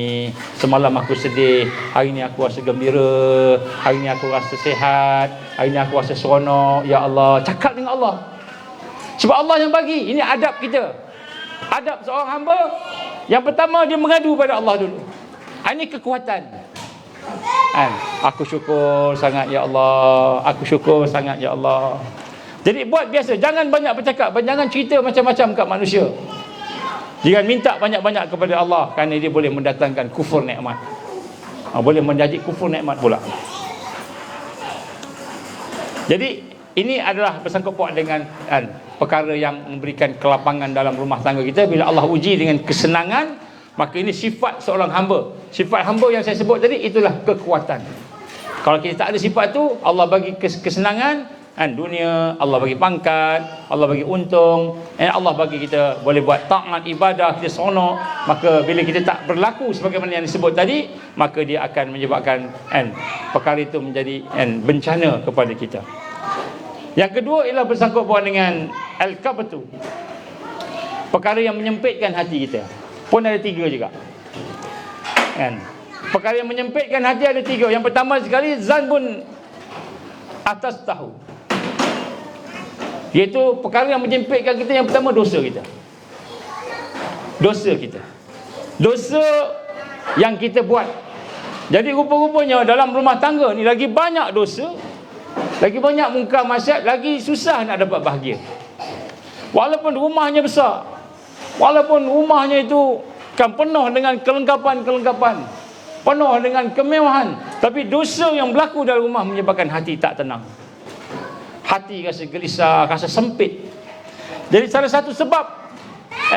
Semalam aku sedih, hari ni aku rasa gembira. Hari ni aku rasa sihat, hari ni aku rasa seronok. Ya Allah, cakap dengan Allah. Sebab Allah yang bagi. Ini adab kita. Adab seorang hamba, yang pertama dia mengadu pada Allah dulu. Ini kekuatan. Aku syukur sangat ya Allah, aku syukur sangat ya Allah. Jadi buat biasa, jangan banyak bercakap, jangan cerita macam-macam kat manusia. Jangan minta banyak-banyak kepada Allah, kerana dia boleh mendatangkan kufur nikmat. Boleh menjadi kufur nikmat pula. Jadi ini adalah bersangkut paut dengan perkara yang memberikan kelapangan dalam rumah tangga kita. Bila Allah uji dengan kesenangan, maka ini sifat seorang hamba. Sifat hamba yang saya sebut tadi, itulah kekuatan. Kalau kita tak ada sifat tu, Allah bagi kesenangan, dunia, Allah bagi pangkat, Allah bagi untung, Allah bagi kita boleh buat taat ibadah, kita seronok. Maka bila kita tak berlaku sebagaimana yang disebut tadi, maka dia akan menyebabkan perkara itu menjadi bencana kepada kita. Yang kedua ialah bersangkut paut dengan al-kabtu, perkara yang menyempitkan hati kita. Pun ada 3 juga. Perkara yang menyempitkan hati ada 3. Yang pertama sekali, zanbun atas tahu, iaitu perkara yang menyempitkan kita. Yang pertama, dosa kita. Dosa kita, dosa yang kita buat. Jadi rupa-rupanya dalam rumah tangga ni lagi banyak dosa, lagi banyak mungkar maksiat, lagi susah nak dapat bahagia. Walaupun rumahnya besar, walaupun rumahnya itu kan penuh dengan kelengkapan-kelengkapan, penuh dengan kemewahan, tapi dosa yang berlaku dalam rumah menyebabkan hati tak tenang. Hati rasa gelisah, rasa sempit. Jadi salah satu sebab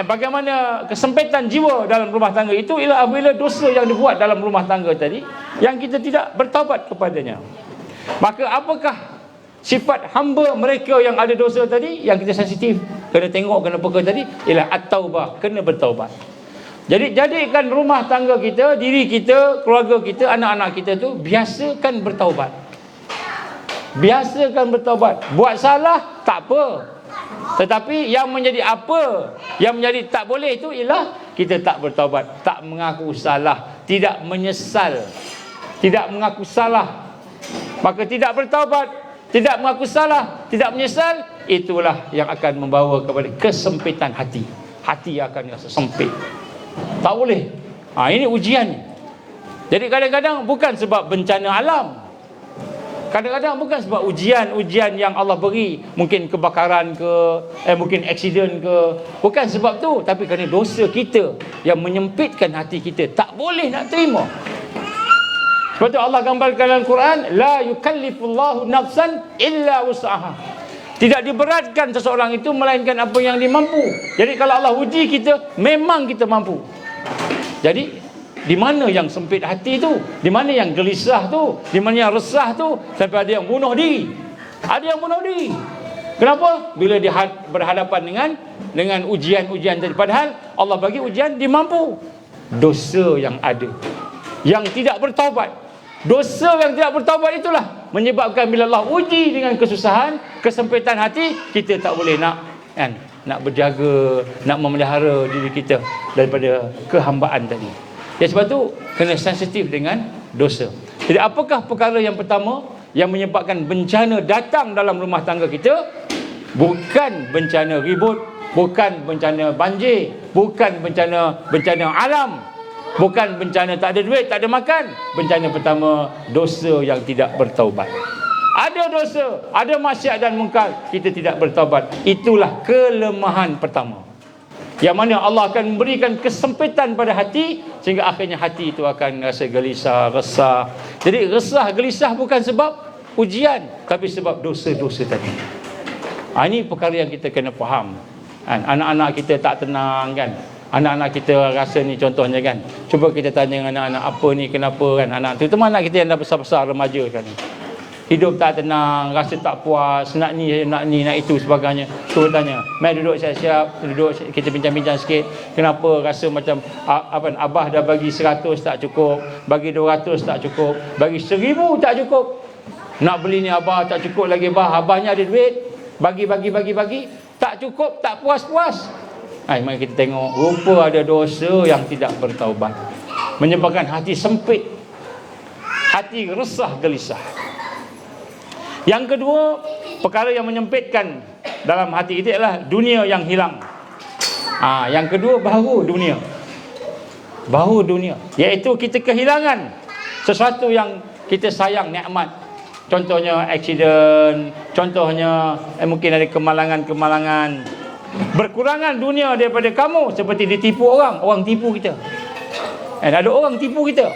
bagaimana kesempitan jiwa dalam rumah tangga itu ialah apabila dosa yang dibuat dalam rumah tangga tadi, yang kita tidak bertaubat kepadanya. Maka apakah sifat hamba mereka yang ada dosa tadi, yang kita sensitif kena tengok, kena peka tadi, ialah at-taubah, kena bertaubat. Jadi jadikan rumah tangga kita, diri kita, keluarga kita, anak-anak kita tu biasakan bertaubat. Biasakan bertaubat. Buat salah tak apa, tetapi yang menjadi apa, yang menjadi tak boleh itu ialah kita tak bertaubat, tak mengaku salah, tidak menyesal, tidak mengaku salah. Maka tidak bertaubat, tidak mengaku salah, tidak menyesal, itulah yang akan membawa kepada kesempitan hati. Hati akan rasa sempit. Tak boleh. Ini ujiannya. Jadi kadang-kadang bukan sebab bencana alam, kadang-kadang bukan sebab ujian-ujian yang Allah beri, mungkin kebakaran ke, mungkin aksiden ke, bukan sebab tu, tapi kerana dosa kita yang menyempitkan hati kita, tak boleh nak terima. Sebab tu Allah gambarkan dalam Quran, la yukallifullahu nafsan illa wus'aha. Tidak diberatkan seseorang itu melainkan apa yang dia mampu. Jadi kalau Allah uji kita, memang kita mampu. Jadi di mana yang sempit hati tu? Di mana yang gelisah tu? Di mana yang resah tu? Sampai ada yang bunuh diri. Ada yang bunuh diri. Kenapa? Bila dia berhadapan dengan ujian-ujian tadi. Padahal Allah bagi ujian, dia mampu. Dosa yang ada, yang tidak bertaubat. Dosa yang tidak bertaubat itulah menyebabkan bila Allah uji dengan kesusahan, kesempitan hati, kita tak boleh nak berjaga, nak memelihara diri kita daripada kehambaan tadi. Ya, sebab tu kena sensitif dengan dosa. Jadi apakah perkara yang pertama yang menyebabkan bencana datang dalam rumah tangga kita? Bukan bencana ribut, bukan bencana banjir, bukan bencana alam, bukan bencana tak ada duit, tak ada makan. Bencana pertama, dosa yang tidak bertaubat. Ada dosa, ada maksiat dan mungkar, kita tidak bertaubat. Itulah kelemahan pertama, yang mana Allah akan memberikan kesempitan pada hati, sehingga akhirnya hati itu akan rasa gelisah, resah. Jadi resah, gelisah bukan sebab ujian, tapi sebab dosa-dosa tadi. Ini perkara yang kita kena faham. Anak-anak kita tak tenang kan, anak-anak kita rasa ni, contohnya kan, cuba kita tanya anak-anak, apa ni, kenapa kan, anak, terutama anak kita yang dah besar-besar, remaja kan, hidup tak tenang, rasa tak puas, nak ni, nak itu sebagainya. Cuba tanya, mai duduk siap-siap, duduk kita bincang-bincang sikit, kenapa rasa macam abah dah bagi 100 tak cukup, bagi 200 tak cukup, bagi 1000 tak cukup, nak beli ni abah tak cukup lagi, abahnya ada duit, bagi, tak cukup, tak puas-puas. Mari kita tengok, rupa ada dosa yang tidak bertaubat, menyebabkan hati sempit, hati resah, gelisah. Yang kedua, perkara yang menyempitkan dalam hati kita ialah dunia yang hilang. Yang kedua, baharu dunia. Baharu dunia, iaitu kita kehilangan sesuatu yang kita sayang, nikmat. Contohnya aksiden, contohnya mungkin ada kemalangan-kemalangan. Berkurangan dunia daripada kamu, seperti ditipu orang. Orang tipu kita, ada orang tipu kita.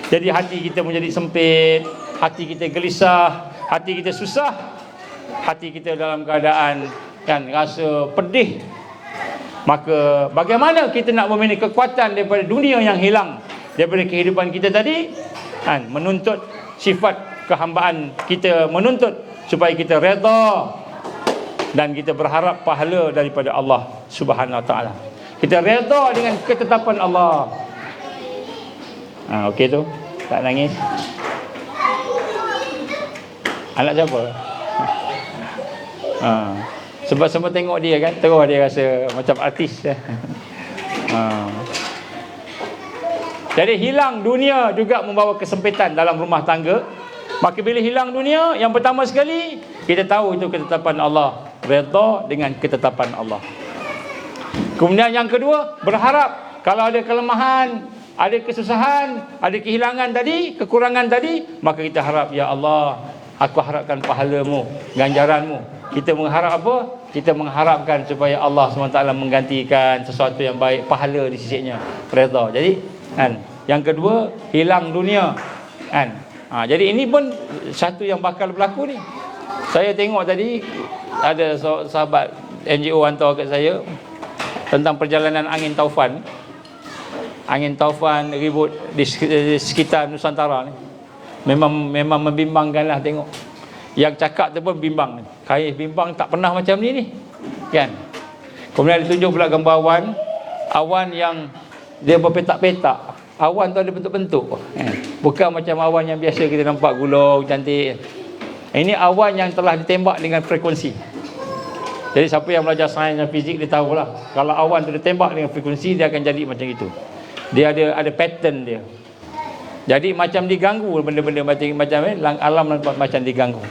Jadi hati kita menjadi sempit, hati kita gelisah, hati kita susah, hati kita dalam keadaan rasa pedih. Maka bagaimana kita nak memiliki kekuatan daripada dunia yang hilang, daripada kehidupan kita tadi? Menuntut sifat kehambaan kita, menuntut supaya kita redha dan kita berharap pahala daripada Allah Subhanahu Wa Taala. Kita redha dengan ketetapan Allah. Okey tu, tak nangis. Anak siapa? Sebab semua tengok dia kan, terus dia rasa macam artis. Jadi hilang dunia juga membawa kesempitan dalam rumah tangga. Maka bila hilang dunia, yang pertama sekali kita tahu itu ketetapan Allah, redha dengan ketetapan Allah. Kemudian yang kedua, berharap kalau ada kelemahan, ada kesusahan, ada kehilangan tadi, kekurangan tadi, maka kita harap, ya Allah, aku harapkan pahalamu, ganjaranmu. Kita mengharap apa? Kita mengharapkan supaya Allah SWT menggantikan sesuatu yang baik, pahala di sisinya, redha. Jadi yang kedua, hilang dunia. Jadi ini pun satu yang bakal berlaku ni. Saya tengok tadi ada sahabat NGO hantar kat saya tentang perjalanan angin taufan. Angin taufan ribut di sekitar Nusantara ni. Memang membimbangkanlah tengok. Yang cakap tu pun bimbang. Khaif bimbang, tak pernah macam ni kan. Kemudian ditunjuk pula gambar awan yang dia berpetak-petak. Awan tu ada bentuk-bentuk, bukan macam awan yang biasa kita nampak gulung cantik. Ini awan yang telah ditembak dengan frekuensi. Jadi siapa yang belajar sains dan fizik dia tahulah, kalau awan tu ditembak dengan frekuensi, dia akan jadi macam itu. Dia ada pattern dia. Jadi macam diganggu benda-benda macam alam macam diganggu.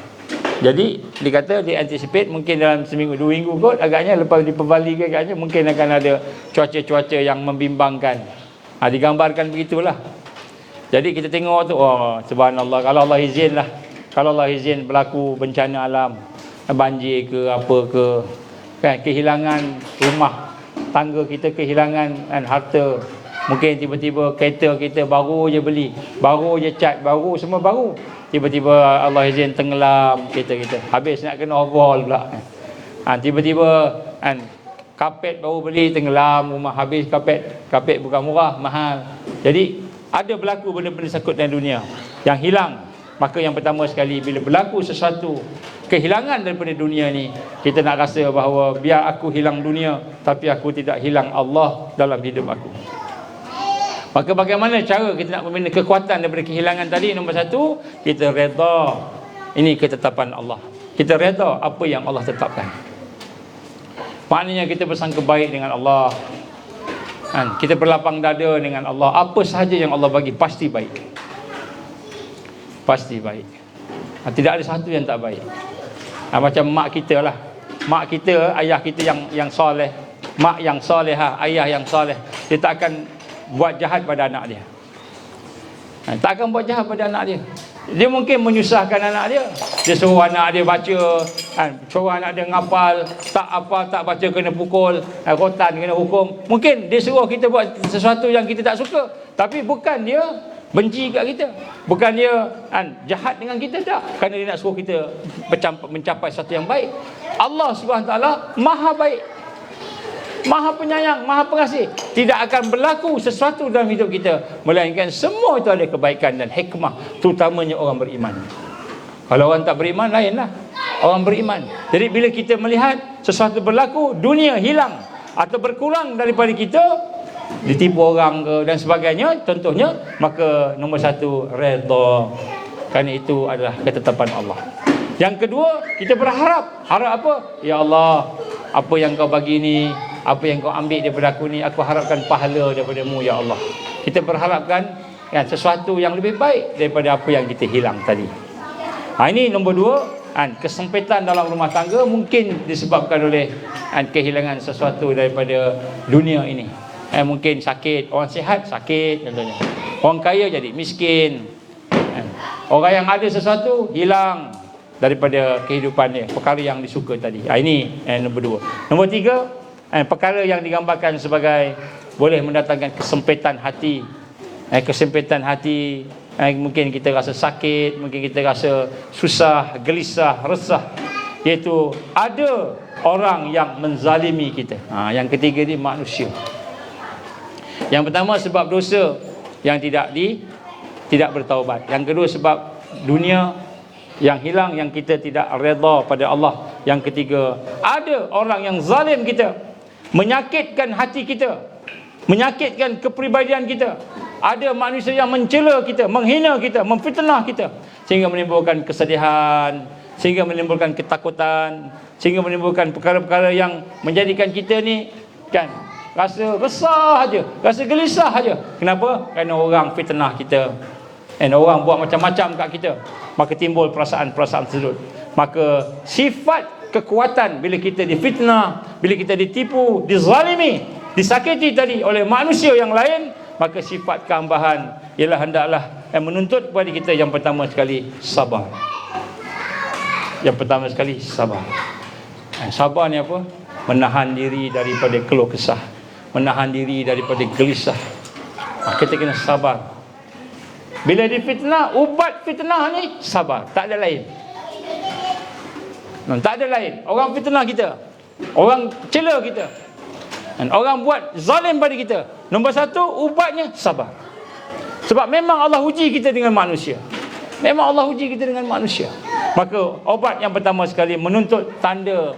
Jadi dikata di anticipate mungkin dalam seminggu 2 minggu kot agaknya, lepas diperbali ke agaknya mungkin akan ada cuaca-cuaca yang membimbangkan. Digambarkan begitulah. Jadi kita tengok tu, subhanallah, kalau Allah izin lah, kalau Allah izin berlaku bencana alam, banjir ke apa ke, kan, kehilangan rumah tangga kita, kehilangan harta. Mungkin tiba-tiba kereta kita baru je beli, baru je cat, baru semua baru, tiba-tiba Allah izin tenggelam kereta kita, habis nak kena overhaul pula. Tiba-tiba kapet baru beli tenggelam rumah, habis kapet bukan murah, mahal. Jadi ada berlaku benda-benda sakut dalam dunia yang hilang. Maka yang pertama sekali, bila berlaku sesuatu kehilangan daripada dunia ni, kita nak rasa bahawa biar aku hilang dunia, tapi aku tidak hilang Allah dalam hidup aku. Maka bagaimana cara kita nak membina kekuatan daripada kehilangan tadi? Nombor satu, kita redha. Ini ketetapan Allah. Kita redha apa yang Allah tetapkan. Maknanya kita bersangka baik dengan Allah, kita berlapang dada dengan Allah. Apa sahaja yang Allah bagi pasti baik, pasti baik. Tidak ada satu yang tak baik. Macam mak kita lah, mak kita, ayah kita yang soleh, mak yang solehah, ayah yang soleh, dia tak akan buat jahat pada anak dia. Tak akan buat jahat pada anak dia. Dia mungkin menyusahkan anak dia. Dia suruh anak dia baca, suruh anak dia ngapal, tak baca kena pukul, rotan kena hukum. Mungkin dia suruh kita buat sesuatu yang kita tak suka, tapi bukan dia benci kat kita, bukan dia jahat dengan kita, tak. Kerana dia nak suruh kita mencapai sesuatu yang baik. Allah SWT maha baik, maha penyayang, maha pengasih. Tidak akan berlaku sesuatu dalam hidup kita melainkan semua itu ada kebaikan dan hikmah, terutamanya orang beriman. Kalau orang tak beriman, lainlah. Orang beriman. Jadi bila kita melihat sesuatu berlaku, dunia hilang atau berkurang daripada kita, ditipu orang ke dan sebagainya, contohnya, maka nombor satu, redha. Kerana itu adalah ketetapan Allah. Yang kedua, kita berharap. Harap apa? Ya Allah, apa yang kau bagi ni, apa yang kau ambil daripada aku ni, aku harapkan pahala daripada-Mu, ya Allah. Kita berharapkan sesuatu yang lebih baik daripada apa yang kita hilang tadi. Ini nombor dua, Kesempitan dalam rumah tangga mungkin disebabkan oleh kehilangan sesuatu daripada dunia ini. Mungkin sakit, orang sihat sakit contohnya. Orang kaya jadi miskin. Orang yang ada sesuatu hilang daripada kehidupan dia, perkara yang disuka tadi. Ini nombor 2. Nombor 3, perkara yang digambarkan sebagai boleh mendatangkan kesempitan hati. Kesempitan hati, mungkin kita rasa sakit, mungkin kita rasa susah, gelisah, resah, iaitu ada orang yang menzalimi kita. Yang ketiga ni manusia. Yang pertama sebab dosa yang tidak bertaubat. Yang kedua sebab dunia yang hilang, yang kita tidak redha pada Allah. Yang ketiga, ada orang yang zalim kita, menyakitkan hati kita, menyakitkan kepribadian kita. Ada manusia yang mencela kita, menghina kita, memfitnah kita, sehingga menimbulkan kesedihan, sehingga menimbulkan ketakutan, sehingga menimbulkan perkara-perkara yang menjadikan kita ni rasa resah aja, rasa gelisah aja. Kenapa? Kerana orang fitnah kita, orang buat macam-macam kat kita, maka timbul perasaan-perasaan tersebut. Maka sifat kekuatan bila kita difitnah, bila kita ditipu, dizalimi, disakiti tadi oleh manusia yang lain, maka sifat kehambahan ialah hendaklah menuntut kepada kita yang pertama sekali sabar. Yang pertama sekali sabar. Sabar ni apa? Menahan diri daripada keluh kesah, menahan diri daripada gelisah. Kita kena sabar. Bila difitnah, ubat fitnah ni sabar, tak ada lain. Tak ada lain. Orang fitnah kita, orang cela kita, orang buat zalim pada kita, nombor satu ubatnya sabar. Sebab memang Allah uji kita dengan manusia. Memang Allah uji kita dengan manusia. Maka obat yang pertama sekali menuntut tanda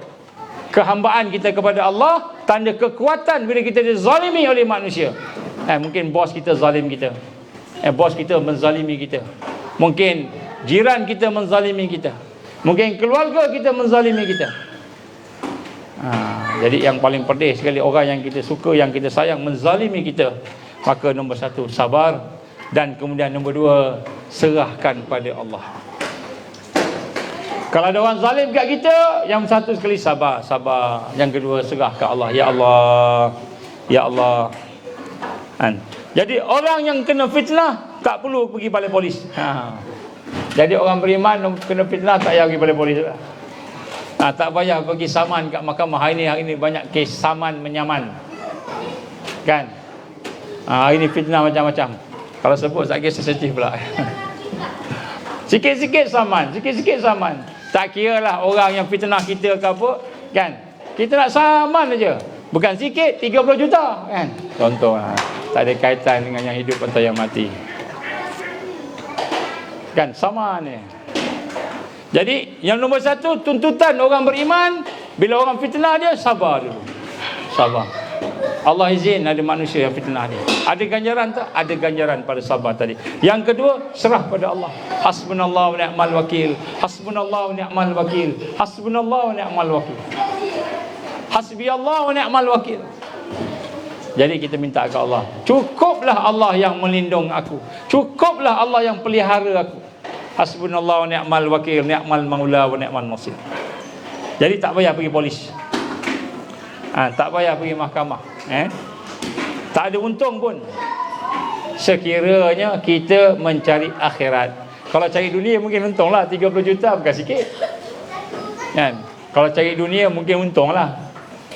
kehambaan kita kepada Allah, tanda kekuatan bila kita dizalimi oleh manusia. Mungkin bos kita zalim kita, bos kita menzalimi kita, mungkin jiran kita menzalimi kita, mungkin keluarga kita menzalimi kita. Jadi yang paling pedih sekali, orang yang kita suka, yang kita sayang menzalimi kita. Maka nombor satu sabar, dan kemudian nombor 2 serahkan pada Allah. Kalau ada orang zalim kat kita, yang satu sekali sabar. Yang kedua serah ke Allah. Ya Allah, ya Allah. Jadi orang yang kena fitnah tak perlu pergi balai polis. Jadi orang beriman kena fitnah tak payah pergi balai polis lah. Tak payah pergi saman kat mahkamah. Hari ni banyak kes saman menyaman, kan? Hari ni fitnah macam-macam. Kalau sebut tak kira sensitif pula. Sikit-sikit saman. Tak kira lah orang yang fitnah kita ke apa, kan? Kita nak saman aja. Bukan sikit, 30 juta, kan? Contoh lah. Tak ada kaitan dengan yang hidup atau yang mati, kan? Saman ni. Jadi yang nombor satu, tuntutan orang beriman, bila orang fitnah dia, sabar dulu. Sabar. Allah izin ada manusia yang fitnah dia. Ada ganjaran tak? Ada ganjaran pada sabar tadi. Yang kedua, serah pada Allah. Hasbunallahu wa ni'mal wakil. Hasbunallahu wa ni'mal wakil. Hasbunallahu wa ni'mal wakil. Hasbiyallahu wa ni'mal wakil. Jadi kita minta ke Allah, cukuplah Allah yang melindung aku, cukuplah Allah yang pelihara aku. Hasbunallahu wa ni'mal wakil, ni'mal maula wa ni'mal nasir. Jadi tak payah pergi polis, tak payah pergi mahkamah, tak ada untung pun, sekiranya kita mencari akhirat. Kalau cari dunia mungkin untunglah, 30 juta bukan sikit, kan? Kalau cari dunia mungkin untunglah,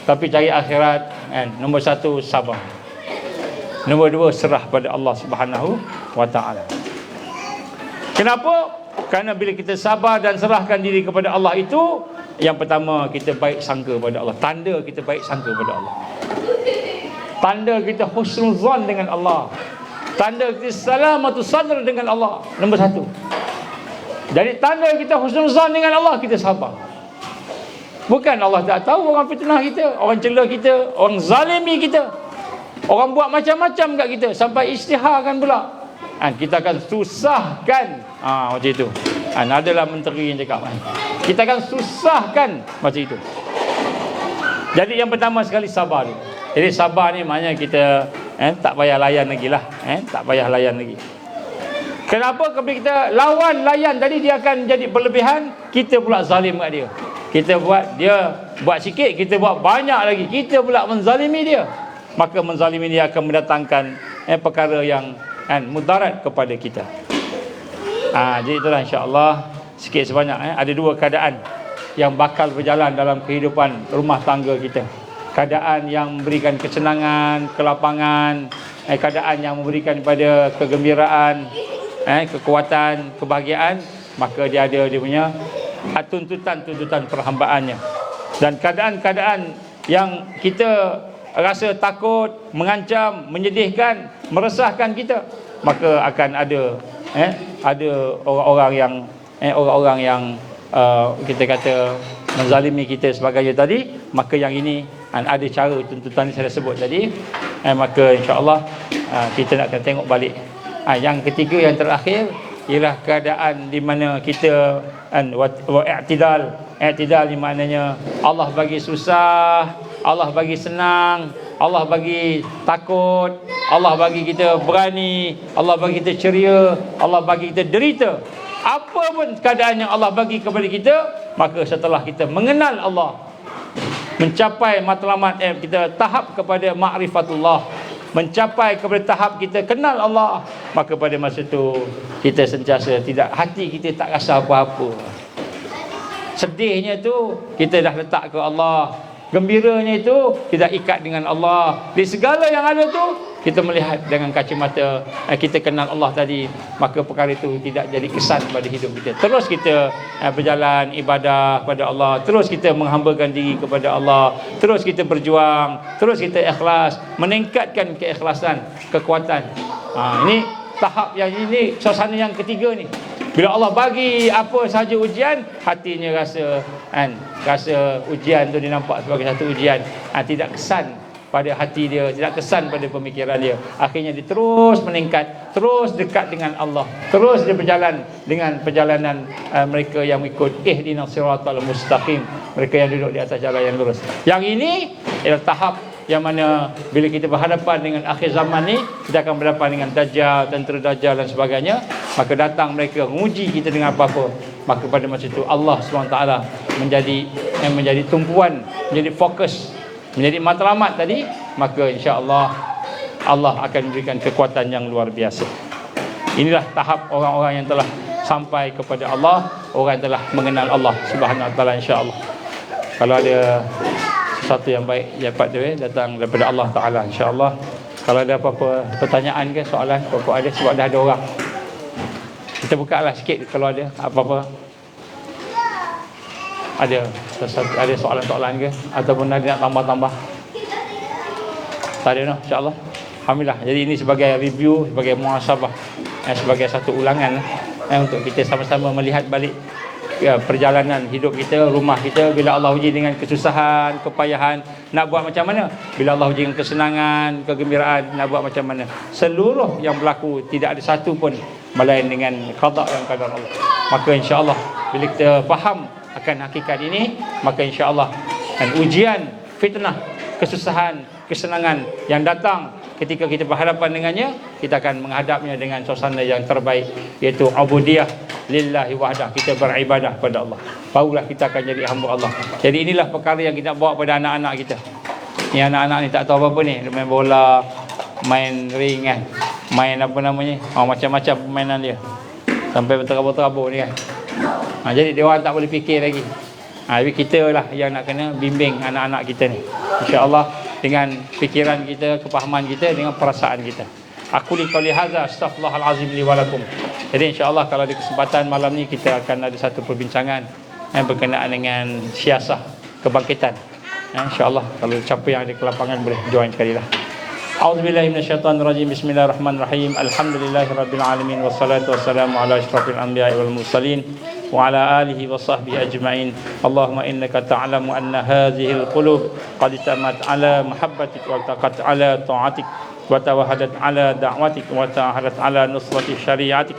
tapi cari akhirat, nombor satu sabar, nombor 2 serah pada Allah Subhanahu wa ta'ala. Kenapa? Kerana bila kita sabar dan serahkan diri kepada Allah itu, yang pertama kita baik sangka pada Allah. Tanda kita baik sangka pada Allah, tanda kita husnuzan dengan Allah, tanda kita salamatu sadr dengan Allah. Nombor 1. Jadi tanda kita husnuzan dengan Allah, kita sabar. Bukan Allah tak tahu orang fitnah kita, orang cela kita, orang zalimi kita, orang buat macam-macam kat kita, sampai isytiharkan pula, kita akan susahkan. Macam itu. Adalah menteri yang cakap, kita akan susahkan macam itu. Jadi yang pertama sekali sabar. Jadi sabar ni maknanya kita tak payah layan lagi lah, tak payah layan lagi. Kenapa? Kalau kita lawan layan tadi, dia akan jadi berlebihan. kita pula zalim kat dia. Dia buat sikit, kita buat banyak lagi, kita pula menzalimi dia. Maka menzalimi dia akan mendatangkan perkara yang mudarat kepada kita. Jadi itulah insya-Allah sikit sebanyak ada dua keadaan yang bakal berjalan dalam kehidupan rumah tangga kita. Keadaan yang memberikan kesenangan, kelapangan, keadaan yang memberikan pada kegembiraan, kekuatan, kebahagiaan, maka dia ada dia punya tuntutan-tuntutan perhambaannya. Dan keadaan-keadaan yang kita rasa takut, mengancam, menyedihkan, meresahkan kita, maka akan ada orang-orang yang kita kata menzalimi kita sebagainya tadi. Maka yang ini ada cara tuntutan saya sebut tadi. Maka insya-Allah kita nak kena tengok balik. Yang ketiga, yang terakhir, ialah keadaan di mana kita i'tidal di maknanya Allah bagi susah, Allah bagi senang, Allah bagi takut, Allah bagi kita berani, Allah bagi kita ceria, Allah bagi kita derita. Apa pun keadaan yang Allah bagi kepada kita, maka setelah kita mengenal Allah, mencapai matlamat kita tahap kepada ma'rifatullah, mencapai kepada tahap kita kenal Allah, maka pada masa itu kita sentiasa hati kita tak rasa apa-apa. Sedihnya tu kita dah letak ke Allah, gembiranya itu kita ikat dengan Allah. Di segala yang ada tu kita melihat dengan kacamata kita kenal Allah tadi, maka perkara itu tidak jadi kesan pada hidup kita. Terus kita berjalan ibadah kepada Allah, terus kita menghambakan diri kepada Allah, terus kita berjuang, terus kita ikhlas, meningkatkan keikhlasan, kekuatan. Ini tahap yang ini, suasana yang ketiga ni. Bila Allah bagi apa sahaja ujian, hatinya rasa ujian tu dia nampak sebagai satu ujian. Tidak kesan pada hati dia, tidak kesan pada pemikiran dia. Akhirnya dia terus meningkat, terus dekat dengan Allah, terus dia berjalan dengan perjalanan mereka yang ikut ihdinas siratal mustaqim, mereka yang duduk di atas jalan yang lurus. Yang ini ialah tahap yang mana bila kita berhadapan dengan akhir zaman ni, kita akan berhadapan dengan Dajjal, tentera Dajjal dan sebagainya. Maka datang mereka menguji kita dengan apa-apa. Maka pada masa itu Allah SWT menjadi tumpuan, menjadi fokus, menjadi matlamat tadi. Maka insya-Allah Allah akan memberikan kekuatan yang luar biasa. Inilah tahap orang-orang yang telah sampai kepada Allah, orang yang telah mengenal Allah Subhanahu Wa Taala, insya-Allah. Kalau ada sesuatu yang baik dapat datang daripada Allah Taala, insya-Allah. Kalau ada apa-apa pertanyaan ke soalan apa-apa ada, sebab dah ada orang. Kita bukalah sikit kalau ada apa-apa. Ada soalan-soalan ke ataupun ada nak tambah-tambah? Tak ada noh, insya-Allah. Alhamdulillah. Jadi ini sebagai review, sebagai muhasabah, sebagai satu ulangan untuk kita sama-sama melihat balik perjalanan hidup kita, rumah kita. Bila Allah uji dengan kesusahan, kepayahan, nak buat macam mana? Bila Allah uji dengan kesenangan, kegembiraan, nak buat macam mana? Seluruh yang berlaku tidak ada satu pun melain dengan qada dan qadar Allah. Maka insya-Allah bila kita faham akan hakikat ini, maka insya-Allah ujian, fitnah, kesusahan, kesenangan yang datang ketika kita berhadapan dengannya, kita akan menghadapnya dengan suasana yang terbaik, iaitu ubudiyah lillahi wahdah. Kita beribadah pada Allah, barulah kita akan jadi hamba Allah. Jadi inilah perkara yang kita bawa pada anak-anak kita. Ni anak-anak ni tak tahu apa-apa ni, dia main bola, main ring kan, main apa namanya, macam-macam permainan dia, sampai berterabur-terabur ni kan. Jadi dia orang tak boleh fikir lagi. Tapi kita lah yang nak kena bimbing anak-anak kita ni, insya-Allah, dengan fikiran kita, kepahaman kita, dengan perasaan kita. Aku li qauli hadza, astaghfirullahal azim li wa lakum. Jadi insya-Allah kalau ada kesempatan malam ni kita akan ada satu perbincangan berkenaan dengan siasah kebangkitan. Insya-Allah kalau siapa yang ada kelapangan boleh join sekali lah. A'udzubillahi minasyaitonirrajim. Bismillahirrahmanirrahim. Alhamdulillahirabbil alamin wassalatu wassalamu ala asyrafil anbiya'i wal mursalin wa ala alihi wa sahbihi ajma'in. Allahumma innaka ta'lamu anna hadhihi al-qulub qad tamat ala mahabbatik wa taqat ala ta'atik wa tawahadat ala da'watik wa ta'ahadat ala nusrati syari'atik.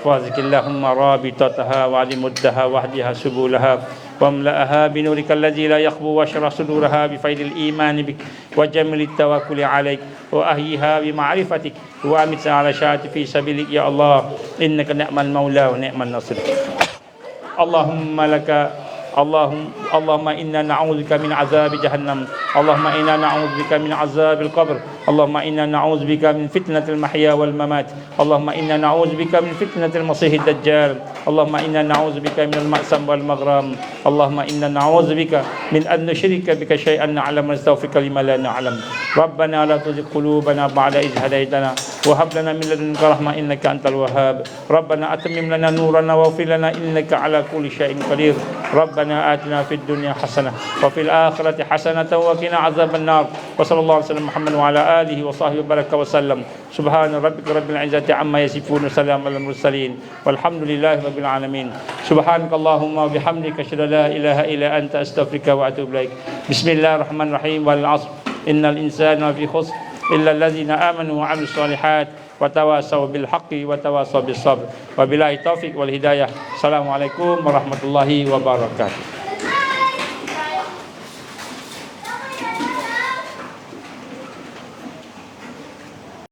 Fazikillahumma rabitataha wa alimuddaha wahdiha subulaha واملأها بنورك الذي لا يخبو واشرح صدورها بفيض الإيمان بك وجمل التوكل عليك وأهيها بمعرفتك وأمتنا على شهادة في سبيلك يا الله إنك نعم المولى ونعم النصير. Allahumma laka Allahumma inna na'udzubika min azabi jahannam. Allahumma inna na'udzubika min azabil qabr. Allahumma inna na'udzubika min fitnatil mahya wal mamat. Allahumma inna na'udzubika min fitnatil masiihid dajjal. Allahumma inna na'udzubika minal ma'sam wal maghram. Allahumma inna na'udzubika min an nusyrika bika syai'an na'lam wa nastaghfiruka lima la na'lam. Rabbana la tuzigh qulubana ba'da idh hadaytana wa hab lana min ladunka rahmah innaka antal wahhab. Rabbana atammim lana nurana waghfir lana innaka ala kulli syai'in qadir. Rabbana atina fid dunya hasanah wa fil akhirati hasanah wa qina azaban nar. Wa sallallahu alaihi wasallam Muhammad wa ala alihi wa sahbihi baraka wa sallam. Subhana rabbika rabbil izzati amma yasifun wa salamun alal mursalin walhamdulillahi rabbil alamin. Subhanakallahumma wa bihamdika asyhadu an la ilaha illa anta astaghfiruka wa atubu ilaik. Bismillahirrahmanirrahim. Wal 'ashr innal insana lafi khusr illa allazina amanu wa 'amilus solihat wa tawasaw bil haqqi wa tawasaw bis sabr. Wabillahi taufiq wal hidayah. Assalamualaikum warahmatullahi wabarakatuh.